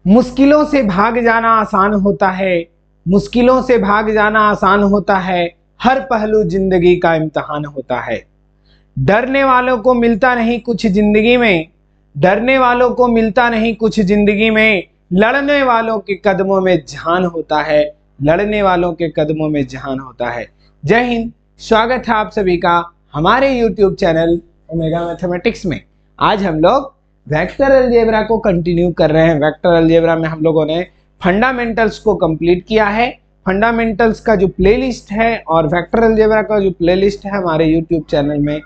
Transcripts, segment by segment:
मुश्किलों से भाग जाना आसान होता है, मुश्किलों से भाग जाना आसान होता है, हर पहलू जिंदगी का इम्तिहान होता है। डरने वालों को मिलता नहीं कुछ जिंदगी में, डरने वालों को मिलता नहीं कुछ जिंदगी में, लड़ने वालों के कदमों में जान होता है, लड़ने वालों के कदमों में जान होता है। जय हिंद, स्वागत है आप सभी का हमारे YouTube चैनल ओमेगा मैथमेटिक्स में। आज हम लोग वेक्टर अलजेब्रा को कंटिन्यू कर रहे हैं। वेक्टर अलजेब्रा में हम लोगों ने फंडामेंटल्स को कंप्लीट किया है। फंडामेंटल्स का जो प्लेलिस्ट है और वेक्टर अलजेब्रा का जो प्लेलिस्ट है हमारे YouTube चैनल में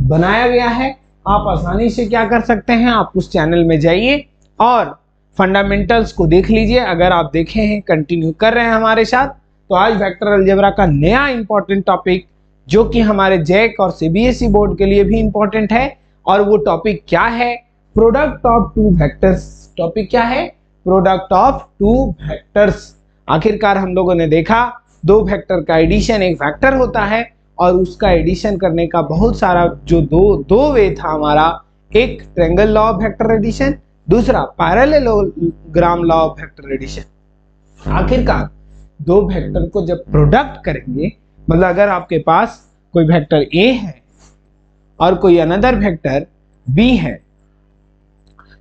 बनाया गया है। आप आसानी से क्या कर सकते हैं, आप उस चैनल में जाइए और फंडामेंटल्स को देख लीजिए। अगर आप देखे हैं, कंटिन्यू कर रहे हैं हमारे साथ, तो आज वेक्टर अलजेब्रा का नया इंपॉर्टेंट टॉपिक जो कि हमारे जैक और सीबीएसई बोर्ड के लिए भी इंपॉर्टेंट है, और वो टॉपिक क्या है, product of two vectors. Topic क्या है, प्रोडक्ट ऑफ टू वेक्टर्स। आखिरकार हम लोगों ने देखा दो वेक्टर का एडिशन एक वेक्टर होता है, और उसका एडिशन करने का बहुत सारा जो दो वे था हमारा, एक triangle law of vector addition, दूसरा parallelogram law of vector addition. आखिरकार दो वेक्टर को जब प्रोडक्ट करेंगे, मतलब अगर आपके पास कोई वेक्टर ए है और कोई अनदर वेक्टर बी है,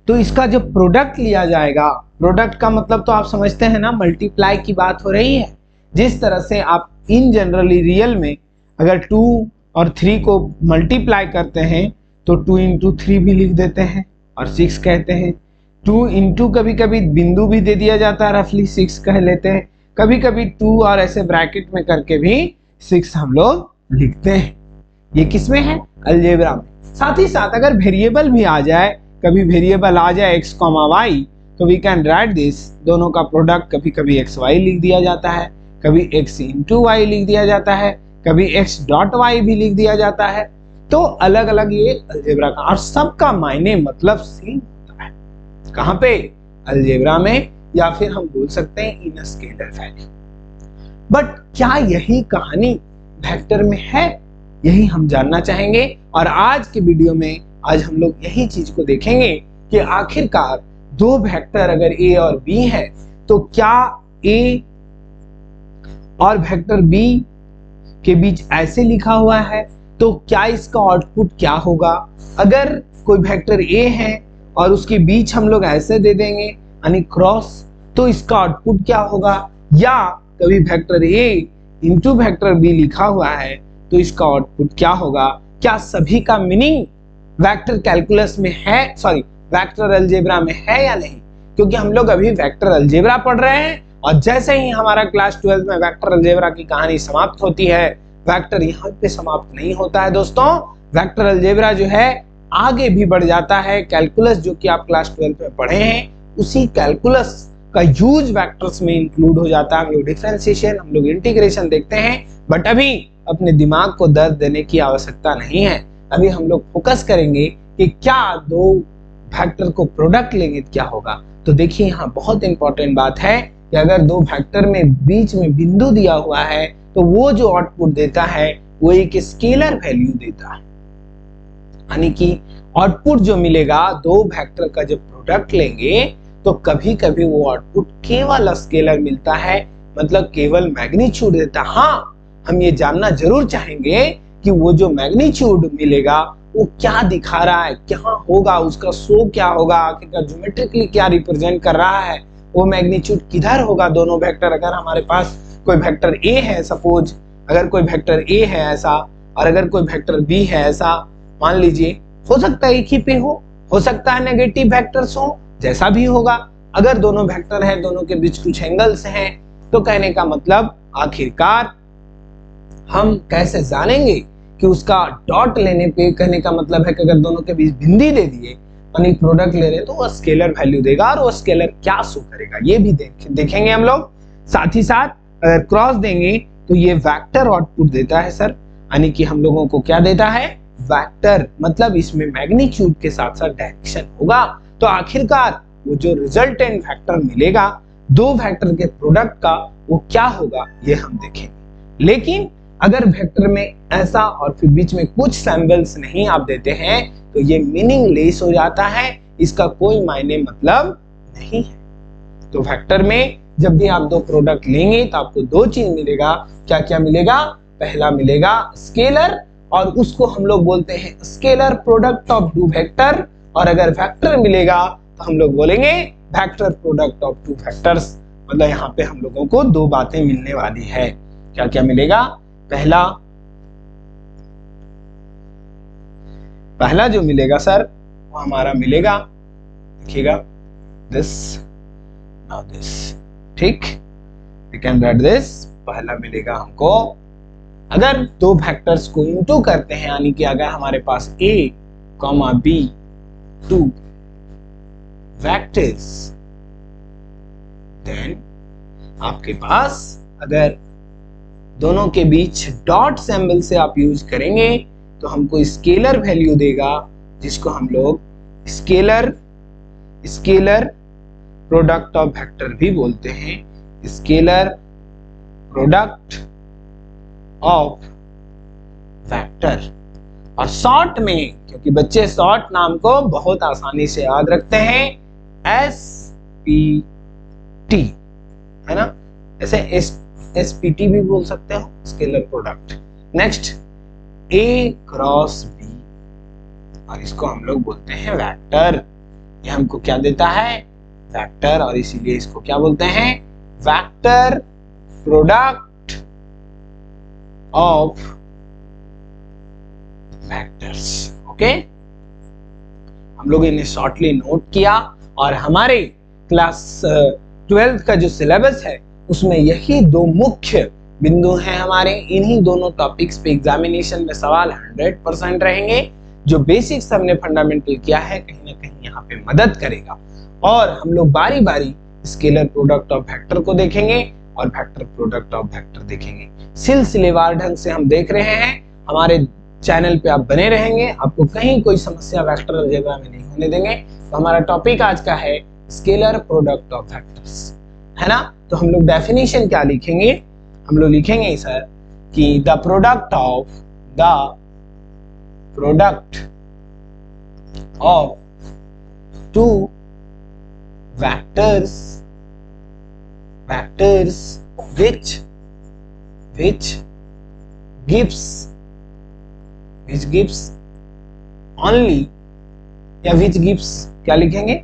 तो इसका जब प्रोडक्ट लिया जाएगा, प्रोडक्ट का मतलब तो आप समझते हैं ना, मल्टीप्लाई की बात हो रही है। जिस तरह से आप इन जनरली रियल में अगर 2 और 3 को मल्टीप्लाई करते हैं तो 2 इंटू 3 भी लिख देते हैं और 6 कहते हैं। 2 इंटू कभी कभी बिंदु भी दे दिया जाता है, रफली 6 कह लेते हैं। कभी कभी 2 और ऐसे ब्रैकेट में करके भी 6 हम लोग लिखते हैं। ये किसमें है, अलजेब्रा में। साथ ही साथ अगर वेरिएबल भी आ जाए, कभी वेरिएबल आ जाए x, y, तो वी कैन राइट दिस, दोनों का प्रोडक्ट कभी कभी एक्स वाई लिख दिया जाता है, कभी x इंटू वाई लिख दिया जाता है, कभी x डॉट वाई भी लिख दिया जाता है। तो अलग अलग ये अलजेब्रा का, और सबका मायने मतलब सेम होता है। कहाँ पे, अलजेब्रा में, या फिर हम बोल सकते हैं इन स्केलर वैल्यू। बट क्या यही कहानी वेक्टर में है, यही हम जानना चाहेंगे। और आज के वीडियो में आज हम लोग यही चीज को देखेंगे कि आखिरकार दो वेक्टर अगर ए और बी है, तो क्या ए और वेक्टर बी के बीच ऐसे लिखा हुआ है, तो क्या इसका आउटपुट क्या होगा। अगर कोई वेक्टर ए है और उसके बीच हम लोग ऐसे दे देंगे यानी क्रॉस, तो इसका आउटपुट क्या होगा। या कभी vector A into vector B लिखा हुआ है, तो इसका आउटपुट क्या होगा। क्या सभी का मीनिंग वेक्टर कैलकुलस में है, सॉरी वेक्टर अलजेब्रा में है या नहीं, क्योंकि हम लोग अभी वेक्टर अलजेब्रा पढ़ रहे हैं। और जैसे ही हमारा क्लास 12 में वेक्टर अलजेब्रा की कहानी समाप्त होती है, वेक्टर यहाँ पे समाप्त नहीं होता है दोस्तों। वेक्टर अलजेब्रा जो है आगे भी बढ़ जाता है। कैलकुलस जो कि आप क्लास 12 में पढ़े हैं, उसी कैलकुलस का यूज वेक्टर्स में इंक्लूड हो जाता है। हम लोग डिफरेंशिएशन, हम लोग इंटीग्रेशन देखते हैं, बट अभी अपने दिमाग को दर्द देने की आवश्यकता नहीं है। अभी हम लोग फोकस करेंगे कि क्या दो वेक्टर को प्रोडक्ट लेंगे क्या होगा। तो देखिए यहाँ बहुत इंपॉर्टेंट बात है कि अगर दो वेक्टर में बीच में बिंदु दिया हुआ है, तो वो जो आउटपुट देता है वो एक स्केलर वैल्यू देता है। यानी कि आउटपुट जो मिलेगा दो वेक्टर का जब प्रोडक्ट लेंगे, तो कभी कभी वो आउटपुट केवल स्केलर मिलता है, मतलब केवल मैग्नीट्यूड देता है। हाँ, हम ये जानना जरूर चाहेंगे कि वो जो मैग्नीट्यूड मिलेगा वो क्या दिखा रहा है, क्या होगा, उसका शो क्या होगा, आखिरकार ज्योमेट्रिकली क्या रिप्रेजेंट कर रहा है, वो मैग्नीट्यूड किधर होगा। दोनों वेक्टर, अगर हमारे पास कोई वेक्टर ए है, सपोज अगर कोई वेक्टर ए है ऐसा, और अगर कोई वेक्टर बी है ऐसा, मान लीजिए, हो सकता है एक ही पे हो सकता है नेगेटिव वेक्टर्स हो, जैसा भी होगा। अगर दोनों वेक्टर है, दोनों के बीच कुछ एंगल्स हैं, तो कहने का मतलब आखिरकार हम कैसे जानेंगे कि उसका डॉट लेने पे, कहने का मतलब है कि अगर दोनों के बीच बिंदी दे दिए यानी प्रोडक्ट ले रहे, तो वो स्केलर वैल्यू देगा, और वो स्केलर क्या शो करेगा ये भी देखेंगे हम लोग। साथ ही साथ अगर क्रॉस देंगे तो ये वेक्टर आउटपुट देता है सर, यानी कि हम लोगों को क्या देता है, वेक्टर, मतलब इसमें मैग्नीट्यूड के साथ साथ डायरेक्शन होगा। तो आखिरकार वो जो रिजल्टेंट वेक्टर मिलेगा दो वेक्टर के प्रोडक्ट का, वो क्या होगा ये हम देखेंगे। लेकिन अगर वेक्टर में ऐसा और फिर बीच में कुछ सिंबल्स नहीं आप देते हैं, तो ये मीनिंगलेस हो जाता है, इसका कोई मायने मतलब नहीं है। तो वेक्टर में जब भी आप दो प्रोडक्ट लेंगे तो आपको दो चीज मिलेगा। क्या क्या मिलेगा? पहला मिलेगा स्केलर, और उसको हम लोग बोलते हैं scalar product of two vector, और अगर वेक्टर मिलेगा तो हम लोग बोलेंगे vector product of two vectors. मतलब यहाँ पे हम लोगों को दो बातें मिलने वाली है। क्या क्या मिलेगा? पहला जो मिलेगा सर वो हमारा मिलेगा, देखिएगा दिस, नाउ दिस, ठीक, वी कैन राइट दिस। पहला मिलेगा हमको, अगर दो वेक्टर्स को इनटू करते हैं, यानी कि अगर हमारे पास a, b two vectors, then आपके पास अगर दोनों के बीच डॉट सिंबल से आप यूज करेंगे तो हमको स्केलर वैल्यू देगा, जिसको हम लोग स्केलर प्रोडक्ट ऑफ वेक्टर भी बोलते हैं, स्केलर प्रोडक्ट ऑफ वेक्टर। और शॉर्ट में, क्योंकि बच्चे शॉर्ट नाम को बहुत आसानी से याद रखते हैं, SPT, है ना, ऐसे SPT भी बोल सकते हो, scalar product. Next A cross B, और इसको हम लोग बोलते हैं वेक्टर। ये हमको क्या देता है? वेक्टर, और इसीलिए इसको क्या बोलते हैं? Vector product of vectors. Okay, हम लोग इन्हें शॉर्टली नोट किया, और हमारे क्लास 12th का जो सिलेबस है उसमें यही दो मुख्य बिंदु हैं हमारे। इन्हीं दोनों टॉपिक्स पे एग्जामिनेशन में सवाल 100% रहेंगे। जो बेसिक्स हमने फंडामेंटल किया है कहीं ना कहीं यहाँ पे मदद करेगा, और हम लोग बारी बारी स्केलर प्रोडक्ट ऑफ वेक्टर को देखेंगे और वेक्टर प्रोडक्ट ऑफ वेक्टर देखेंगे। सिलसिलेवार ढंग से हम देख रहे हैं। हमारे चैनल पे आप बने रहेंगे, आपको कहीं कोई समस्या वेक्टर अलजेब्रा में नहीं होने देंगे। तो हमारा टॉपिक आज का है स्केलर प्रोडक्ट ऑफ वेक्टर्स, है ना। तो हम लोग डेफिनेशन क्या लिखेंगे? हम लोग लिखेंगे सर कि the product of two vectors which gives only, या which gives क्या लिखेंगे?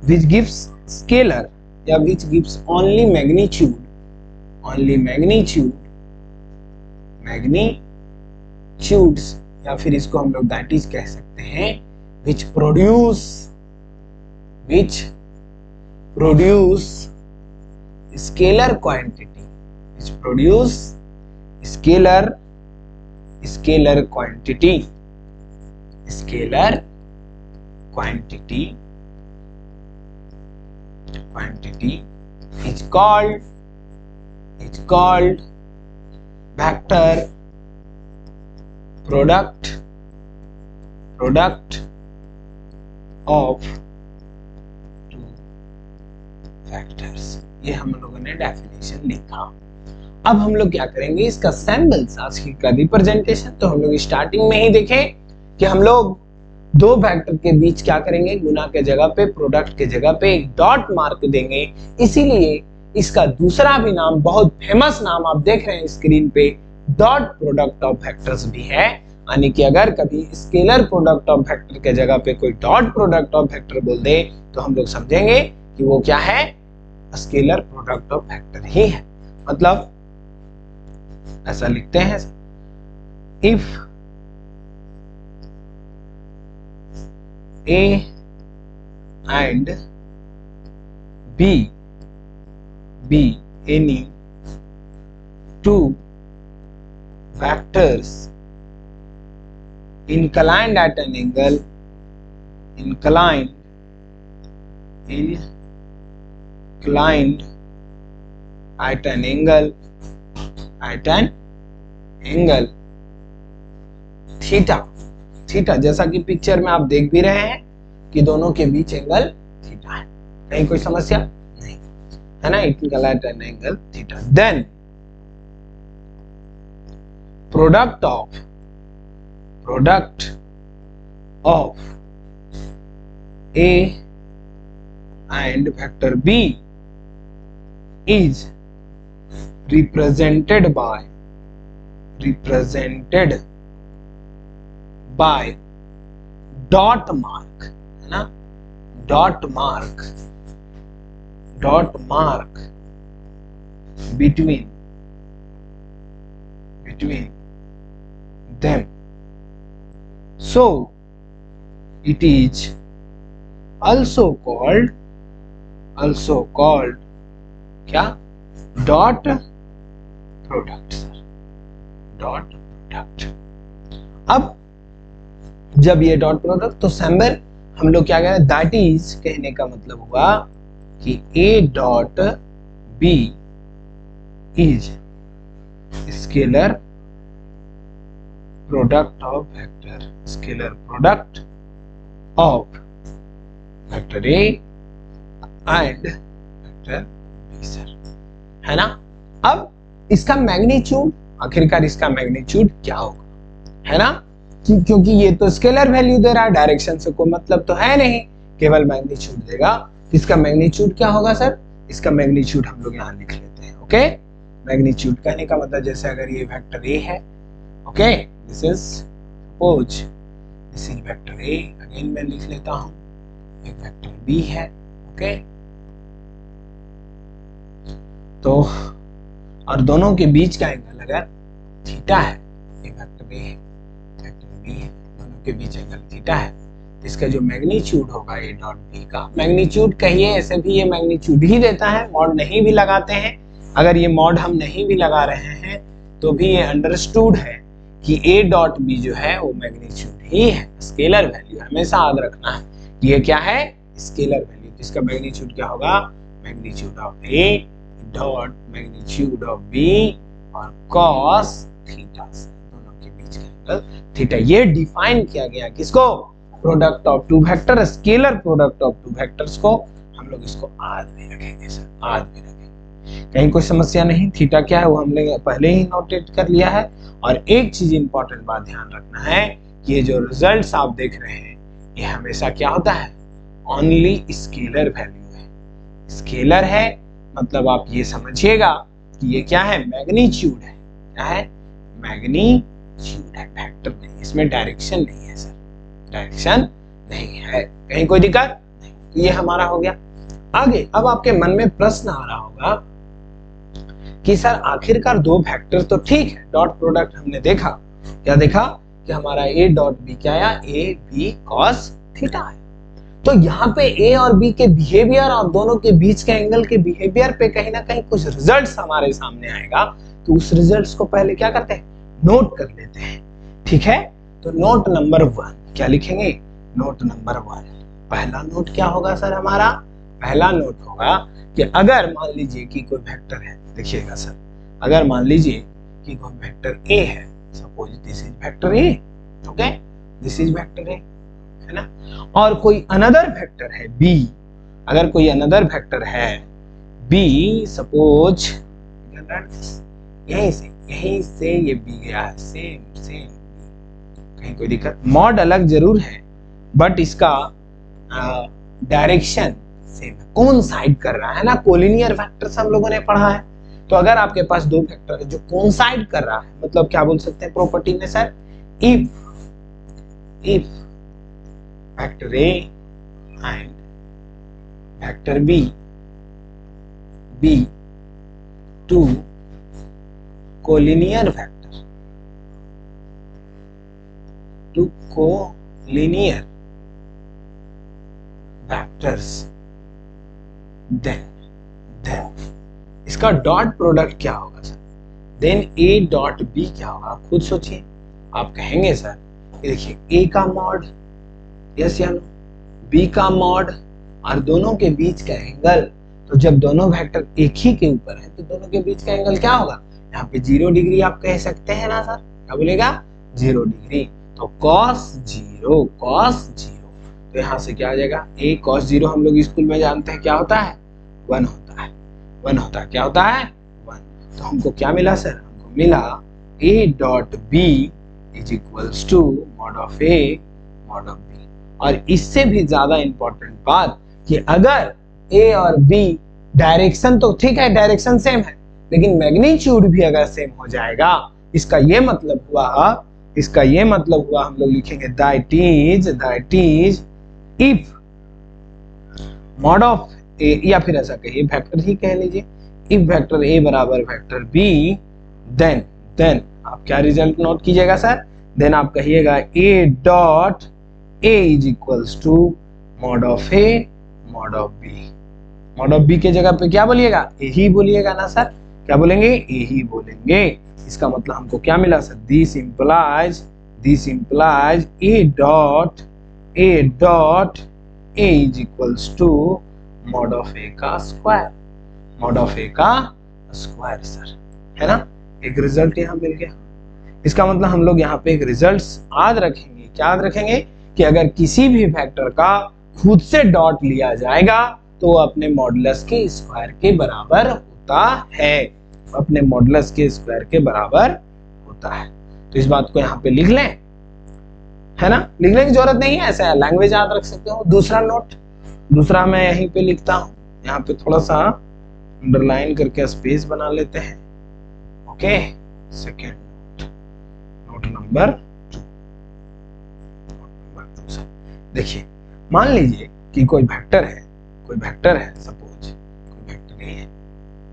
which gives scalar, या which gives only magnitudes, या फिर इसको हम लोग दैट इज कह सकते हैं which produce scalar quantity, scalar quantity is called vector product of two vectors। ये हम लोगों ने डेफिनेशन लिखा। अब हम लोग क्या करेंगे? इसका सैंपल्स, आज की का रिप्रेजेंटेशन। तो हम लोग स्टार्टिंग में ही देखें कि हम लोग दो वेक्टर के बीच क्या करेंगे? गुना के जगह पे, प्रोडक्ट के जगह पे एक डॉट मार्क देंगे। इसीलिए इसका दूसरा भी नाम, बहुत फेमस नाम आप देख रहे हैं स्क्रीन पे, डॉट प्रोडक्ट ऑफ वेक्टर्स भी है। यानी कि अगर कभी स्केलर प्रोडक्ट ऑफ वेक्टर के जगह पे कोई डॉट प्रोडक्ट ऑफ वेक्टर बोल दे तो हम लोग समझेंगे कि वो क्या है? स्केलर प्रोडक्ट ऑफ वेक्टर ही है। मतलब ऐसा लिखते हैं, if A and B be any two vectors inclined at an angle, theta, जैसा कि पिक्चर में आप देख भी रहे हैं कि दोनों के बीच एंगल थीटा है। कहीं कोई समस्या नहीं है ना? Inclined at an angle theta. Then product of A and vector b is represented by dot mark, है ना, dot mark between them, so it is also called क्या, dot product sir, dot product. अब जब ये dot product, तो somewhere हम लोग क्या कह रहे हैं, दैट इज कहने का मतलब हुआ कि A dot B is scalar product of vector, scalar product of vector A and vector B sir, है ना। अब इसका मैग्नीट्यूड, आखिरकार इसका मैग्नीट्यूड क्या होगा, है ना, क्योंकि ये तो स्केलर वैल्यू दे रहा है, डायरेक्शन से कोई मतलब तो है नहीं, केवल मैग्नीट्यूड देगा। इसका मैग्नीट्यूड क्या होगा सर, इसका मैग्नीट्यूड हम लोग यहाँ लिख लेते हैं। ओके, मैग्नीट्यूड कहने का मतलब जैसे अगर ये वेक्टर ए है, okay, this is suppose this is vector A, again मैं लिख लेता हूं, एक वेक्टर बी है, ओके, तो और दोनों के बीच का एंगल अगर थीटा है, एक वेक्टर ए है, वेक्टर बी है, दोनों के बीच एंगल थीटा है, तो इसका जो मैग्नीट्यूड होगा ए डॉट बी का, मैग्नीट्यूड कहिए, ऐसे भी ये मैग्नीट्यूड ही देता है, मॉड नहीं भी लगाते हैं। अगर ये मॉड हम नहीं भी लगा रहे हैं तो भी ये अंडरस्टूड है कि ए डॉट बी जो है वो मैग्नीट्यूड ही है, स्केलर वैल्यू, हमेशा याद रखना है कि ये क्या है, स्केलर वैल्यू। इसका मैग्नीट्यूड क्या होगा, magnitude of A dot magnitude of B और cos थीटा से, दोनों के बीच का एंगल थीटा। ये डिफाइन किया गया किसको, product of two vector, scalar product of two vectors को हम लोग इसको आद में रखेंगे सर, आद में रखेंगे, कहीं कोई समस्या नहीं। थीटा क्या है वो हमने पहले ही नोटेट कर लिया है। और एक चीज इंपॉर्टेंट बात ध्यान रखना है कि ये जो रिजल्ट्स आप देख रहे हैं ये हमेशा क्या होता है, ओनली स्केलर वैल्यू है, स्केलर है, मतलब आप ये समझिएगा कि ये क्या है, मैग्नीट्यूड है, क्या है, मैग्नीट्यूड है, वेक्टर नहीं, इसमें डायरेक्शन नहीं है सर, डायरेक्शन नहीं है, कहीं कोई दिक्कत नहीं। तो ये हमारा हो गया। आगे अब आपके मन में प्रश्न आ रहा होगा कि सर आखिरकार दो वेक्टर तो ठीक है, डॉट प्रोडक्ट हमने देखा, क्या देखा कि हमारा ए डॉट बी क्या आया, ए बी कॉस थीटा है। तो यहाँ पे ए और बी के बिहेवियर और दोनों के बीच के एंगल के बिहेवियर पे कहीं ना कहीं कुछ रिजल्ट्स हमारे सामने आएगा, तो उस रिजल्ट्स को पहले क्या करते हैं, नोट कर लेते हैं, ठीक है। तो नोट नंबर 1 क्या लिखेंगे, नोट नंबर 1, पहला नोट क्या होगा सर हमारा, पहला नोट होगा कि अगर मान लीजिए कि कोई वेक्टर है, देखिएगा सर, अगर मान लीजिए कि कोई वेक्टर ए है, suppose this is vector A, okay, this is vector A, है ना, और कोई अनदर वेक्टर है बी, अगर कोई अनदर वेक्टर है बी, सपोज यहीं से ये बी गया है, सेम सेम, कहीं कोई दिक्कत, मॉड अलग जरूर है बट इसका डायरेक्शन सेम है, कौन साइड कर रहा है ना, कोलिनियर वेक्टर्स हम लोगों ने पढ़ा है। तो अगर आपके पास दो वेक्टर है जो कौन साइड कर रहा है, मतलब क्या बोल सकते हैं प्रॉपर्टी में sir, if vector A and vector B be two collinear vector, two collinear vectors, then इसका डॉट प्रोडक्ट क्या होगा sir, then A dot B क्या होगा, आप खुद सोचिए। आप कहेंगे सर देखिए A का मॉड, यस या नो, बी का मॉड और दोनों के बीच का एंगल, तो जब दोनों वेक्टर एक ही के ऊपर है तो दोनों के बीच का एंगल क्या होगा, यहाँ पे 0 डिग्री आप कह सकते हैं ना सर, क्या बोलेगा 0 डिग्री, तो cos 0, तो यहाँ से क्या आ जाएगा, a cos 0 हम लोग स्कूल में जानते हैं क्या होता है, 1 होता है, 1 होता है, क्या होता है 1। तो हमको क्या मिला सर, हमको मिला a dot b is equals to mod of a mod of b। और इससे भी ज्यादा इंपॉर्टेंट बात कि अगर ए और बी डायरेक्शन तो ठीक है, डायरेक्शन सेम है, लेकिन मैग्नीट्यूड भी अगर सेम हो जाएगा, इसका ये मतलब हुआ हम लोग लिखेंगे that is if mod of A, या फिर ऐसा कहिए वेक्टर ही कह लीजिए, इफ वेक्टर ए बराबर वेक्टर बी, देन आप क्या रिजल्ट नोट कीजिएगा सर, देन आप कहिएगा A dot A is equals to mod of A mod of B. Mod of B के जगह पे क्या बोलिएगा, ए ही बोलिएगा ना सर, क्या बोलेंगे, ए ही बोलेंगे। इसका मतलब हमको क्या मिला sir, this implies A dot A is equals to mod of A का स्क्वायर, सर, है ना। एक रिजल्ट यहाँ मिल गया। इसका मतलब हम लोग यहाँ पे एक रिजल्ट याद रखेंगे, क्या याद रखेंगे, कि अगर किसी भी वेक्टर का खुद से डॉट लिया जाएगा तो वो अपने मॉडुलस के स्क्वायर के बराबर होता है, अपने मॉडुलस के स्क्वायर के बराबर होता है। तो इस बात को यहाँ पे लिख लें, है ना, लिखने की जरूरत नहीं है, ऐसा लैंग्वेज याद रख सकते हो। दूसरा मैं यहीं पे लिखता हूँ, यहाँ पे थोड़ा सा अंडरलाइन करके स्पेस बना लेते हैं। Okay, second note number 2। देखिए, मान लीजिए कि कोई वेक्टर है, सपोज कोई वेक्टर ए है।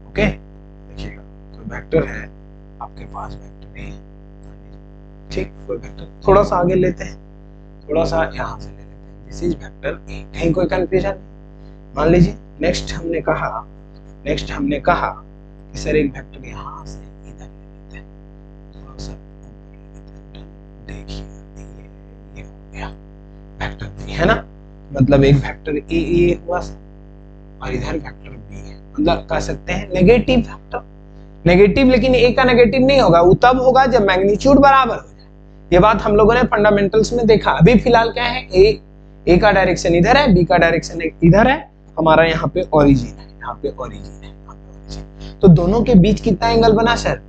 ओके, देखिएगा कोई वेक्टर है, आपके पास वेक्टर ए है, ठीक, कोई वेक्टर थोड़ा सा आगे लेते हैं, थोड़ा सा यहाँ से ले लेते हैं, दिस इज वेक्टर ए, कहीं कोई कंफ्यूजन। मान लीजिए नेक्स्ट हमने कहा कि सर एक वेक्टर यहाँ से इधर ले लेते हैं, थोड़ा सा देखिए ये हो गया वेक्टर बी, है ना, मतलब एक वेक्टर ए हुआ और इधर वेक्टर बी है, मतलब कह सकते हैं नेगेटिव वेक्टर। नेगेटिव, लेकिन ए का नेगेटिव नहीं होगा, वो तब होगा जब मैग्नीट्यूड बराबर हो जाए। ये बात हम लोगों ने फंडामेंटल्स में देखा। अभी फिलहाल क्या है, ए का डायरेक्शन इधर है, बी का डायरेक्शन इधर है, हमारा यहाँ पे ओरिजिन है, तो दोनों के बीच कितना एंगल बना सर,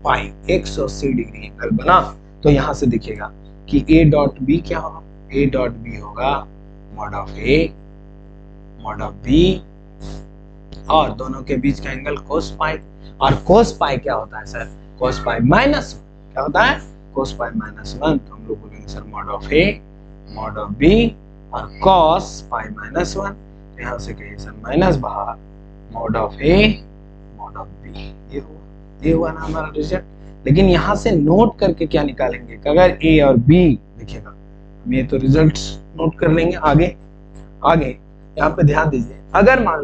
पाई, 180 डिग्री एंगल बना। तो यहाँ से दिखेगा कि ए डॉट बी क्या होगा, ए डॉट बी होगा mod of A mod of B, और दोनों के बीच का एंगल कोस पाई। और कोस पाई क्या होता है सर, कोस पाई माइनस, क्या होता है, कोस पाई -1। तो हम लोग बोलेंगे sir mod of A mod of B और कॉस पाई -1। तो यहाँ से कहिए सर माइनस बाहर mod of A mod of B. ये हुआ ना हमारा रिजल्ट। लेकिन यहाँ से नोट करके क्या निकालेंगे, अगर ए और बी, देखिएगा हम ये तो रिजल्ट नोट कर लेंगे आगे। यहाँ पे ध्यान दीजिए, अगर मान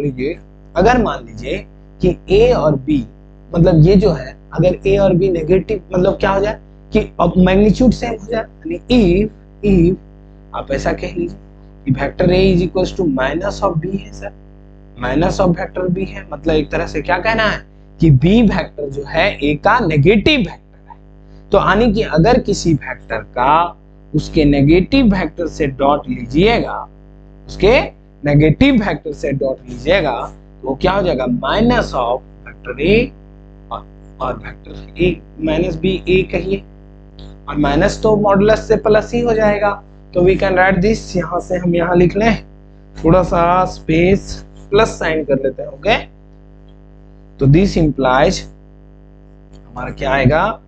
लीजिए कि ए और बी, मतलब ये जो है, अगर ए और बी नेगेटिव, मतलब क्या हो जाए कि अब मैग्नीट्यूड सेम हो जाए, यानी इफ आप ऐसा कह लीजिए कि vector A is equals to minus of B है sir, minus of vector B है, मतलब एक तरह से क्या कहना है कि बी वेक्टर जो है ए का नेगेटिव वेक्टर है। तो यानी कि अगर किसी वेक्टर का उसके नेगेटिव वेक्टर से डॉट लीजिएगा, तो वो क्या हो जाएगा, माइनस ऑफ वेक्टर ए और वेक्टर ए माइनस बी, ए कहिए, और माइनस तो मॉडुलस से प्लस ही हो जाएगा। तो वी कैन राइट दिस, यहाँ से हम यहाँ लिख लें, थोड़ा सा स्पेस प्लस साइन कर लेते हैं। ओके, तो दिस इंप्लाइज हमारा क्या आएगा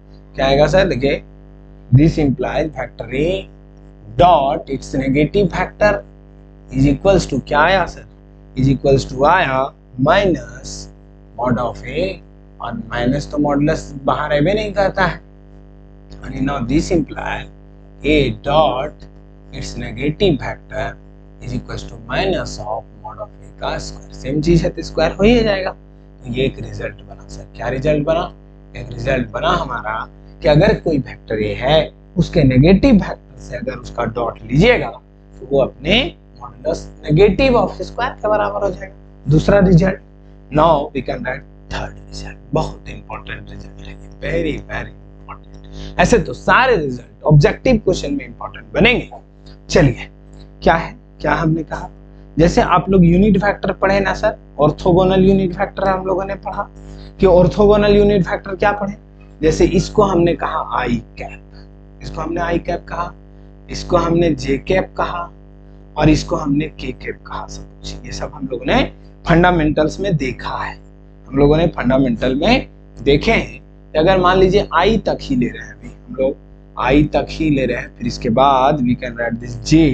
सर, देखिए this implies vector A dot it's negative vector is equals to क्या आया सर, इज इक्वल्स टू आया माइनस मॉड ऑफ ए, और माइनस तो मॉडुलस बाहर अवे नहीं करता है, and now this implies a dot its negative vector is equals to minus of mod of a का स्क्वायर। सेम चीज है तो स्क्वायर हो ही जाएगा। तो ये एक रिजल्ट बना सर, क्या रिजल्ट बना, एक रिजल्ट बना हमारा कि अगर कोई वेक्टर ए है, उसके नेगेटिव वेक्टर से अगर उसका डॉट लीजिएगा तो वो अपने मॉडुलस नेगेटिव ऑफ स्क्वायर के बराबर हो जाएगा। दूसरा result, now we can write third result, बहुत इंपॉर्टेंट रिजल्ट है, वेरी वेरी इंपॉर्टेंट। ऐसे तो सारे रिजल्ट ऑब्जेक्टिव क्वेश्चन में इंपॉर्टेंट बनेंगे। चलिए, क्या है, क्या हमने कहा, जैसे आप लोग यूनिट वेक्टर पढ़े ना सर, ऑर्थोगोनल यूनिट वेक्टर हम लोगों ने पढ़ा कि ऑर्थोगोनल यूनिट वेक्टर क्या पढ़े, जैसे इसको हमने कहा आई कैप, इसको हमने आई कैप कहा, इसको हमने जे कैप कहा, और इसको हमने के कैप कहा। सब ये सब हम लोगों ने फंडामेंटल्स में देखा है, हम लोगों ने फंडामेंटल में देखे हैं कि अगर मान लीजिए आई तक ही ले रहे हैं, अभी हम लोग आई तक ही ले रहे हैं, फिर इसके बाद we can write this J,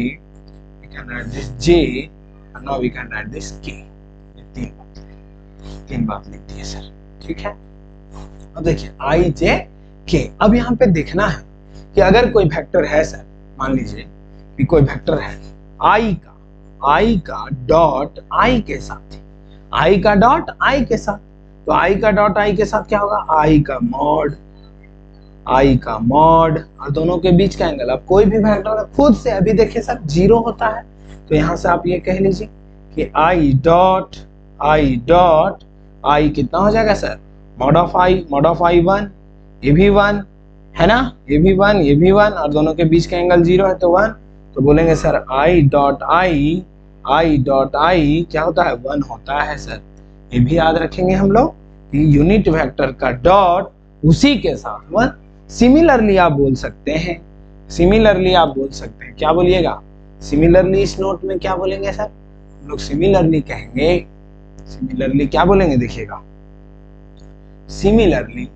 we can write this J, and now we can write this K. ये तीन बात लिख दी है सर, ठीक है। अब देखिए आई जे के, अब यहाँ पे देखना है कि अगर कोई वेक्टर है सर, मान लीजिए कि कोई वेक्टर है आई का डॉट आई के साथ, आई का डॉट आई के साथ, तो आई का डॉट आई के साथ क्या होगा, आई का मॉड, और दोनों के बीच का एंगल। अब कोई भी वेक्टर खुद से अभी देखिए सर 0 होता है, तो यहां से आप ये कह लीजिए कि आई डॉट आई कितना हो जाएगा सर, मॉड ऑफ आई 1, ये भी 1 है ना, ये भी 1 और दोनों के बीच का एंगल 0 है तो 1, तो बोलेंगे सर आई डॉट आई क्या होता है, 1 होता है सर। ये भी याद रखेंगे हम लोग कि यूनिट वेक्टर का डॉट उसी के साथ 1। सिमिलरली आप बोल सकते हैं, क्या बोलिएगा, सिमिलरली इस नोट में क्या बोलेंगे सर, हम लोग सिमिलरली कहेंगे, सिमिलरली क्या बोलेंगे देखिएगा, सिमिलरली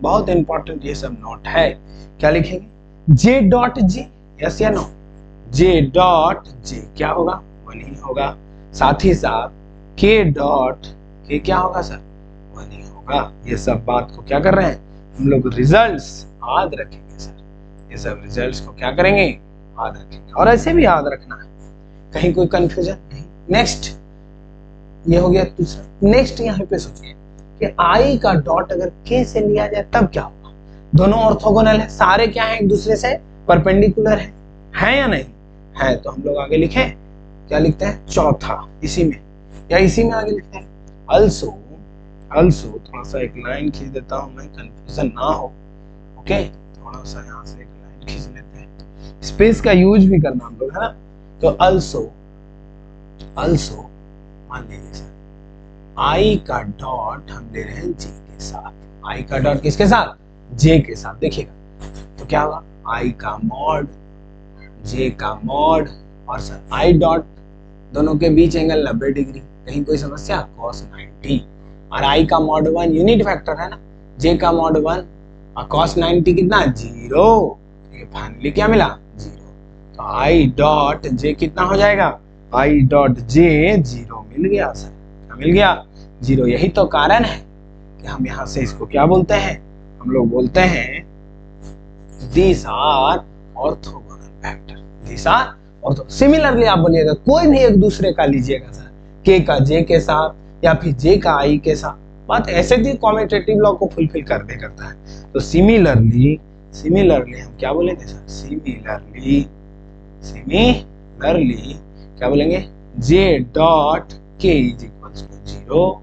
बहुत इंपॉर्टेंट ये सब नोट है। क्या लिखेंगे, जे डॉट जे, यस या नो, जे डॉट जे क्या होगा, 1 ही होगा। साथ ही साथ के डॉट के क्या होगा सर, 1 ही होगा। ये सब बात को क्या कर रहे हैं हम लोग, रिजल्ट्स याद रखेंगे सर, ये सब रिजल्ट्स को क्या करेंगे, याद रखेंगे। और ऐसे भी याद रखना है, कहीं कोई कंफ्यूजन नहीं। नेक्स्ट ये हो गया दूसरा। नेक्स्ट यहाँ पे सोचिए कि आई का डॉट अगर के से लिया जाए तब क्या होगा, दोनों ऑर्थोगोनल है, सारे क्या है एक दूसरे से परपेंडिकुलर है या नहीं है, तो हम लोग आगे लिखे, क्या लिखते हैं, चौथा इसी में आगे लिखते हैं अल्सो थोड़ा सा एक लाइन खींच देता हूं मैं, कंफ्यूजन ना हो, ओके, थोड़ा सा यहाँ से एक लाइन खींच लेते हैं, स्पेस का यूज भी करना हम लोग, है ना। तो अल्सो मान लीजिए सर आई का डॉट हम ले रहे हैं जे के साथ, आई का डॉट किसके साथ, जे के साथ, देखिएगा तो क्या होगा, आई का मॉड, जे का मॉड, और सर आई डॉट दोनों के बीच एंगल 90 डिग्री, कहीं कोई समस्या, cos 90, और आई का मॉड 1 यूनिट वेक्टर है ना, जे का मॉड 1 और cos 90 कितना 0, फाइनली क्या मिला 0, तो आई डॉट जे कितना हो जाएगा, आई डॉट जे 0 मिल गया सर, क्या मिल गया 0। यही तो कारण है कि हम यहां से इसको क्या बोलते हैं, हम लोग बोलते हैं these are orthogonal vector, these are ortho। Similarly आप बोलिएगा कोई भी एक दूसरे का लीजिएगा सर, के का जे के साथ या फिर जे का आई के साथ, बात ऐसे भी कॉम्यूटेटिव लॉ को फुलफिल करता है। तो सिमिलरली हम क्या बोलेंगे सर, सिमिलरली क्या बोलेंगे, J dot K is equals to 0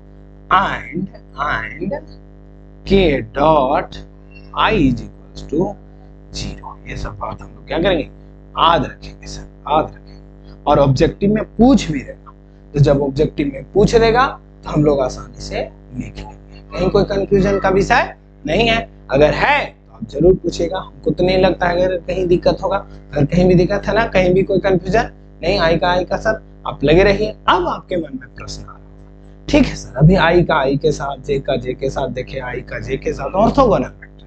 and K dot I is equals to 0। ये सब बात हम लोग क्या करेंगे, याद रखेंगे सर, याद रखेंगे। और ऑब्जेक्टिव में पूछ भी देगा, तो जब ऑब्जेक्टिव में पूछ देगा तो हम लोग आसानी से लिख लेंगे, कहीं कोई कंफ्यूजन का विषय नहीं है। अगर है तो आप जरूर पूछेगा, हमको तो नहीं लगता है अगर कहीं दिक्कत होगा, अगर कहीं भी दिक्कत है ना, कहीं भी कोई कंफ्यूजन नहीं, आई का सर आप लगे रहिए। अब आपके मन में प्रश्न आ रहा होगा, ठीक है सर अभी आई का आई के साथ, जे का जे के साथ, देखे आई का जे के साथ ऑर्थोगोनल वेक्टर,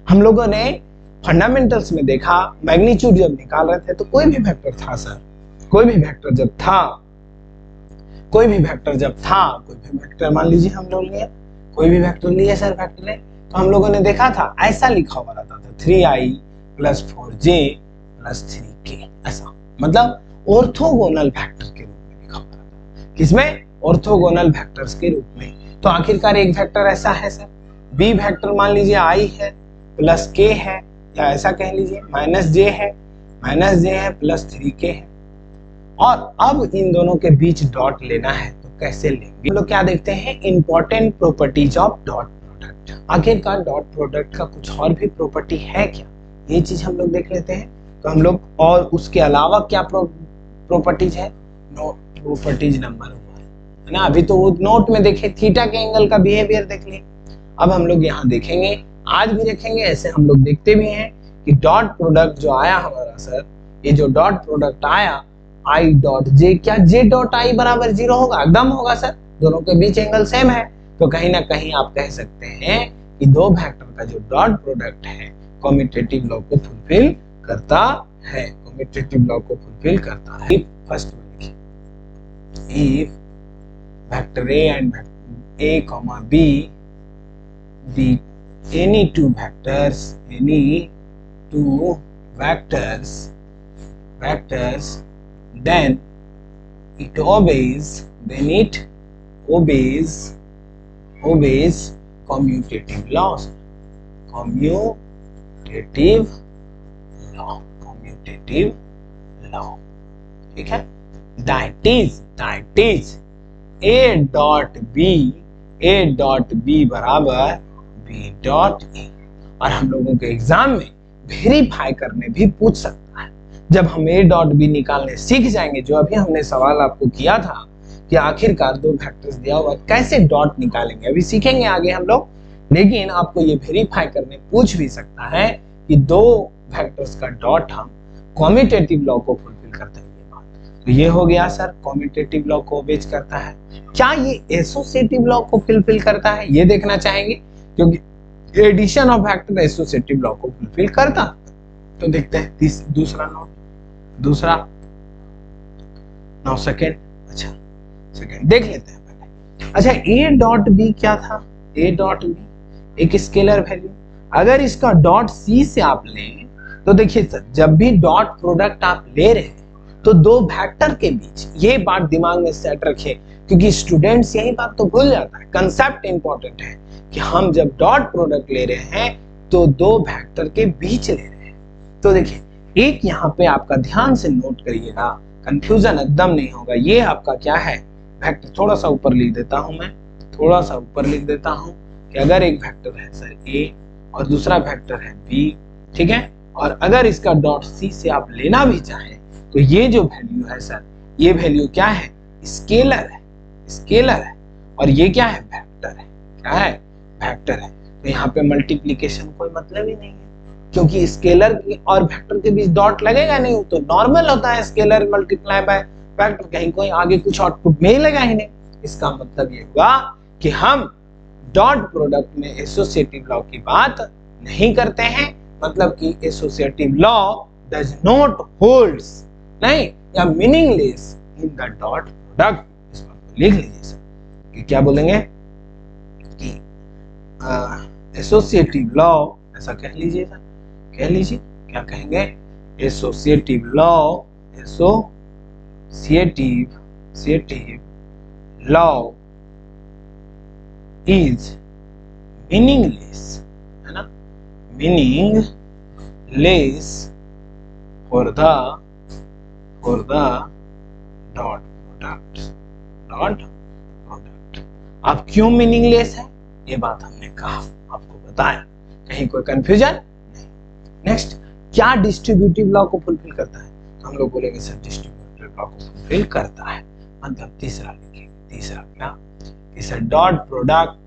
हम लोगों ने फंडामेंटल्स में देखा, मैग्नीट्यूड जब निकाल रहे थे तो कोई भी वेक्टर था सर, कोई भी वेक्टर जब मान लीजिए हम लोग लिए कोई भी वेक्टर लिए सर, वेक्टर ने तो हम लोगों ने देखा था ऐसा लिखा हुआ रहता था 3i + 4j + 3k, ऐसा मतलब ऑर्थोगोनल वेक्टर के रूप में लिखा हुआ रहता, किसमें, ऑर्थोगोनल वेक्टर्स के रूप में। तो आखिरकार एक वेक्टर ऐसा है सर, बी वेक्टर मान लीजिए i है प्लस k है, या ऐसा कह लीजिए -j है प्लस 3k है, और अब इन दोनों के बीच डॉट लेना है तो कैसे लेंगे, हम लोग क्या देखते हैं, important properties of dot product. आखिरकार डॉट प्रोडक्ट का कुछ और भी प्रॉपर्टी है क्या, ये चीज हम लोग देख लेते हैं। तो हम लोग और उसके अलावा क्या प्रॉपर्टीज है, नोट प्रॉपर्टीज नंबर 1 है ना, अभी तो वो नोट में देखे थीटा के एंगल का बिहेवियर देख लिए, अब हम लोग यहाँ देखेंगे, आज भी देखेंगे, ऐसे हम लोग देखते भी हैं कि डॉट प्रोडक्ट जो आया हमारा सर, ये जो डॉट प्रोडक्ट आया आई डॉट जे, क्या जे डॉट आई बराबर 0 होगा? एकदम होगा सर, दोनों के बीच एंगल सेम है। तो कहीं ना कहीं आप कह सकते हैं कि दो वेक्टर का जो डॉट प्रोडक्ट है कम्यूटेटिव लॉ को फुलफिल करता है, कम्यूटेटिव लॉ को फुलफिल करता है। फर्स्ट में लिखिए, if vector A and a comma b be any two vectors then it obeys commutative laws, commutative law, ठीक है? that is a dot B बराबर b डॉट ए। और हम लोगों के एग्जाम में वेरीफाई करने भी पूछ सकता है। जब हम a डॉट बी निकालने सीख जाएंगे, जो अभी हमने सवाल आपको किया था कि आखिरकार दो वेक्टर्स दिया हुआ कैसे डॉट निकालेंगे, अभी सीखेंगे आगे हम लोग। लेकिन आपको ये वेरीफाई करने पूछ भी सकता है कि दो वेक्टर्स का डॉट हम कम्यूटेटिव लॉ को फुलफिल करते हैं। तो ये हो गया सर, कम्यूटेटिव लॉ को ओबे करता है। क्या ये एसोसिएटिव लॉ को फुलफिल करता है, ये देखना चाहेंगे, क्योंकि addition of vector associative law को फुलफिल करता। तो देखते हैं दूसरा नोट, दूसरा सेकंड, अच्छा सेकंड देख लेते हैं पहले। अच्छा, ए डॉट बी क्या था? ए डॉट बी एक स्केलर वैल्यू। अगर इसका डॉट सी से आप लें तो देखिए सर, जब भी डॉट प्रोडक्ट आप ले रहे हैं तो दो वेक्टर के बीच, ये बात दिमाग में सेट रखिए, क्योंकि स्टूडेंट्स यही बात तो भूल जाता है। कंसेप्ट इंपॉर्टेंट है कि हम जब डॉट प्रोडक्ट ले रहे हैं तो दो वेक्टर के बीच ले रहे हैं। तो देखिए, एक यहाँ पे आपका ध्यान से नोट करिएगा, कंफ्यूजन एकदम नहीं होगा। ये आपका क्या है? वेक्टर। थोड़ा सा ऊपर लिख देता हूं मैं, थोड़ा सा ऊपर लिख देता हूं कि अगर एक वेक्टर है सर ए और दूसरा वेक्टर है बी, ठीक है, और अगर इसका डॉट सी से आप लेना भी चाहें तो ये जो वैल्यू है सर, ये वैल्यू क्या है? स्केलर है, स्केलर है। और ये क्या है? वेक्टर है। क्या है? वेक्टर है। तो यहाँ पे मल्टीप्लिकेशन कोई मतलब ही नहीं है, क्योंकि स्केलर और वेक्टर के बीच डॉट लगेगा नहीं। तो नॉर्मल होता है स्केलर मल्टीप्लाई बाय वेक्टर, कहीं कोई आगे कुछ आउटपुट में ही लगा ही नहीं। इसका मतलब ये हुआ कि हम डॉट प्रोडक्ट में एसोसिएटिव लॉ की बात नहीं करते हैं, मतलब कि associative law does not holds, नहीं, या meaningless in the dot product. इस बात को लिख लीजिए सर, कि क्या बोलेंगे कि एसोसिएटिव लॉ, ऐसा कह लीजिए सर, कह लीजिए, क्या कहेंगे? Associative law, associative law is meaningless, है ना, meaningless for the dot product. अब क्यों मीनिंगलेस है, ये बात हमने कहा, आपको बताया, कहीं कोई कंफ्यूजन नहीं। नेक्स्ट, क्या डिस्ट्रीब्यूटिव लॉ को फुलफिल करता है? तो हम लोग बोलेंगे सर डिस्ट्रीब्यूटिव लॉ को फुलफिल करता है, मतलब तीसरा लिखेंगे, तीसरा क्या? तीसरा dot product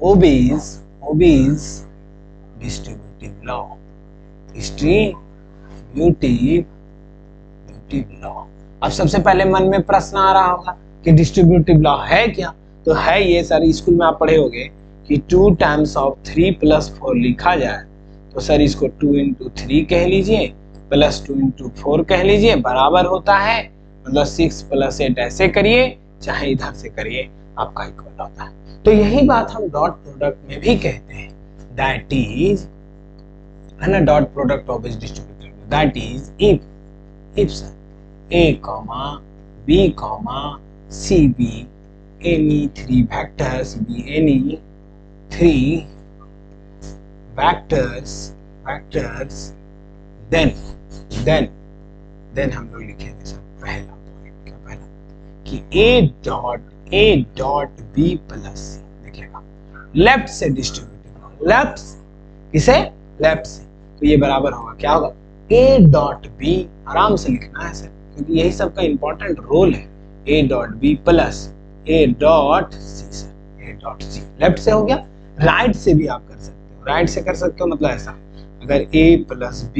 obeys distributive law, distributive law. अब सबसे पहले मन में प्रश्न आ रहा होगा कि डिस्ट्रीब्यूटिव लॉ है क्या? तो है ये सर, स्कूल में आप पढ़े होंगे कि 2 टाइम्स ऑफ 3 + 4 लिखा जाए तो सर इसको 2 × 3 कह लीजिए प्लस 2 × 4 कह लीजिए, बराबर होता है, मतलब 6 + 8 ऐसे करिए, चाहे इधर से करिए, आपका इक्वल होता है। तो यही बात हम डॉट प्रोडक्ट में भी कहते हैं, दैट इज, है ना, dot product of distributive, that is if sir A, B, C be any 3 vectors, then हम लोग लिखेंगे सर पहला कि A डॉट B + C, देखिएगा लेफ्ट से डिस्ट्रीब्यूटिव, लेफ्ट किसे? लेफ्ट से, तो ये बराबर होगा, क्या होगा? A डॉट B, आराम से लिखना है सर, क्योंकि यही सबका इंपॉर्टेंट रोल है। A dot B + A dot C sir, A dot C left से हो गया। राइट से भी आप कर सकते हो, राइट से कर सकते हो, मतलब ऐसा, अगर A + B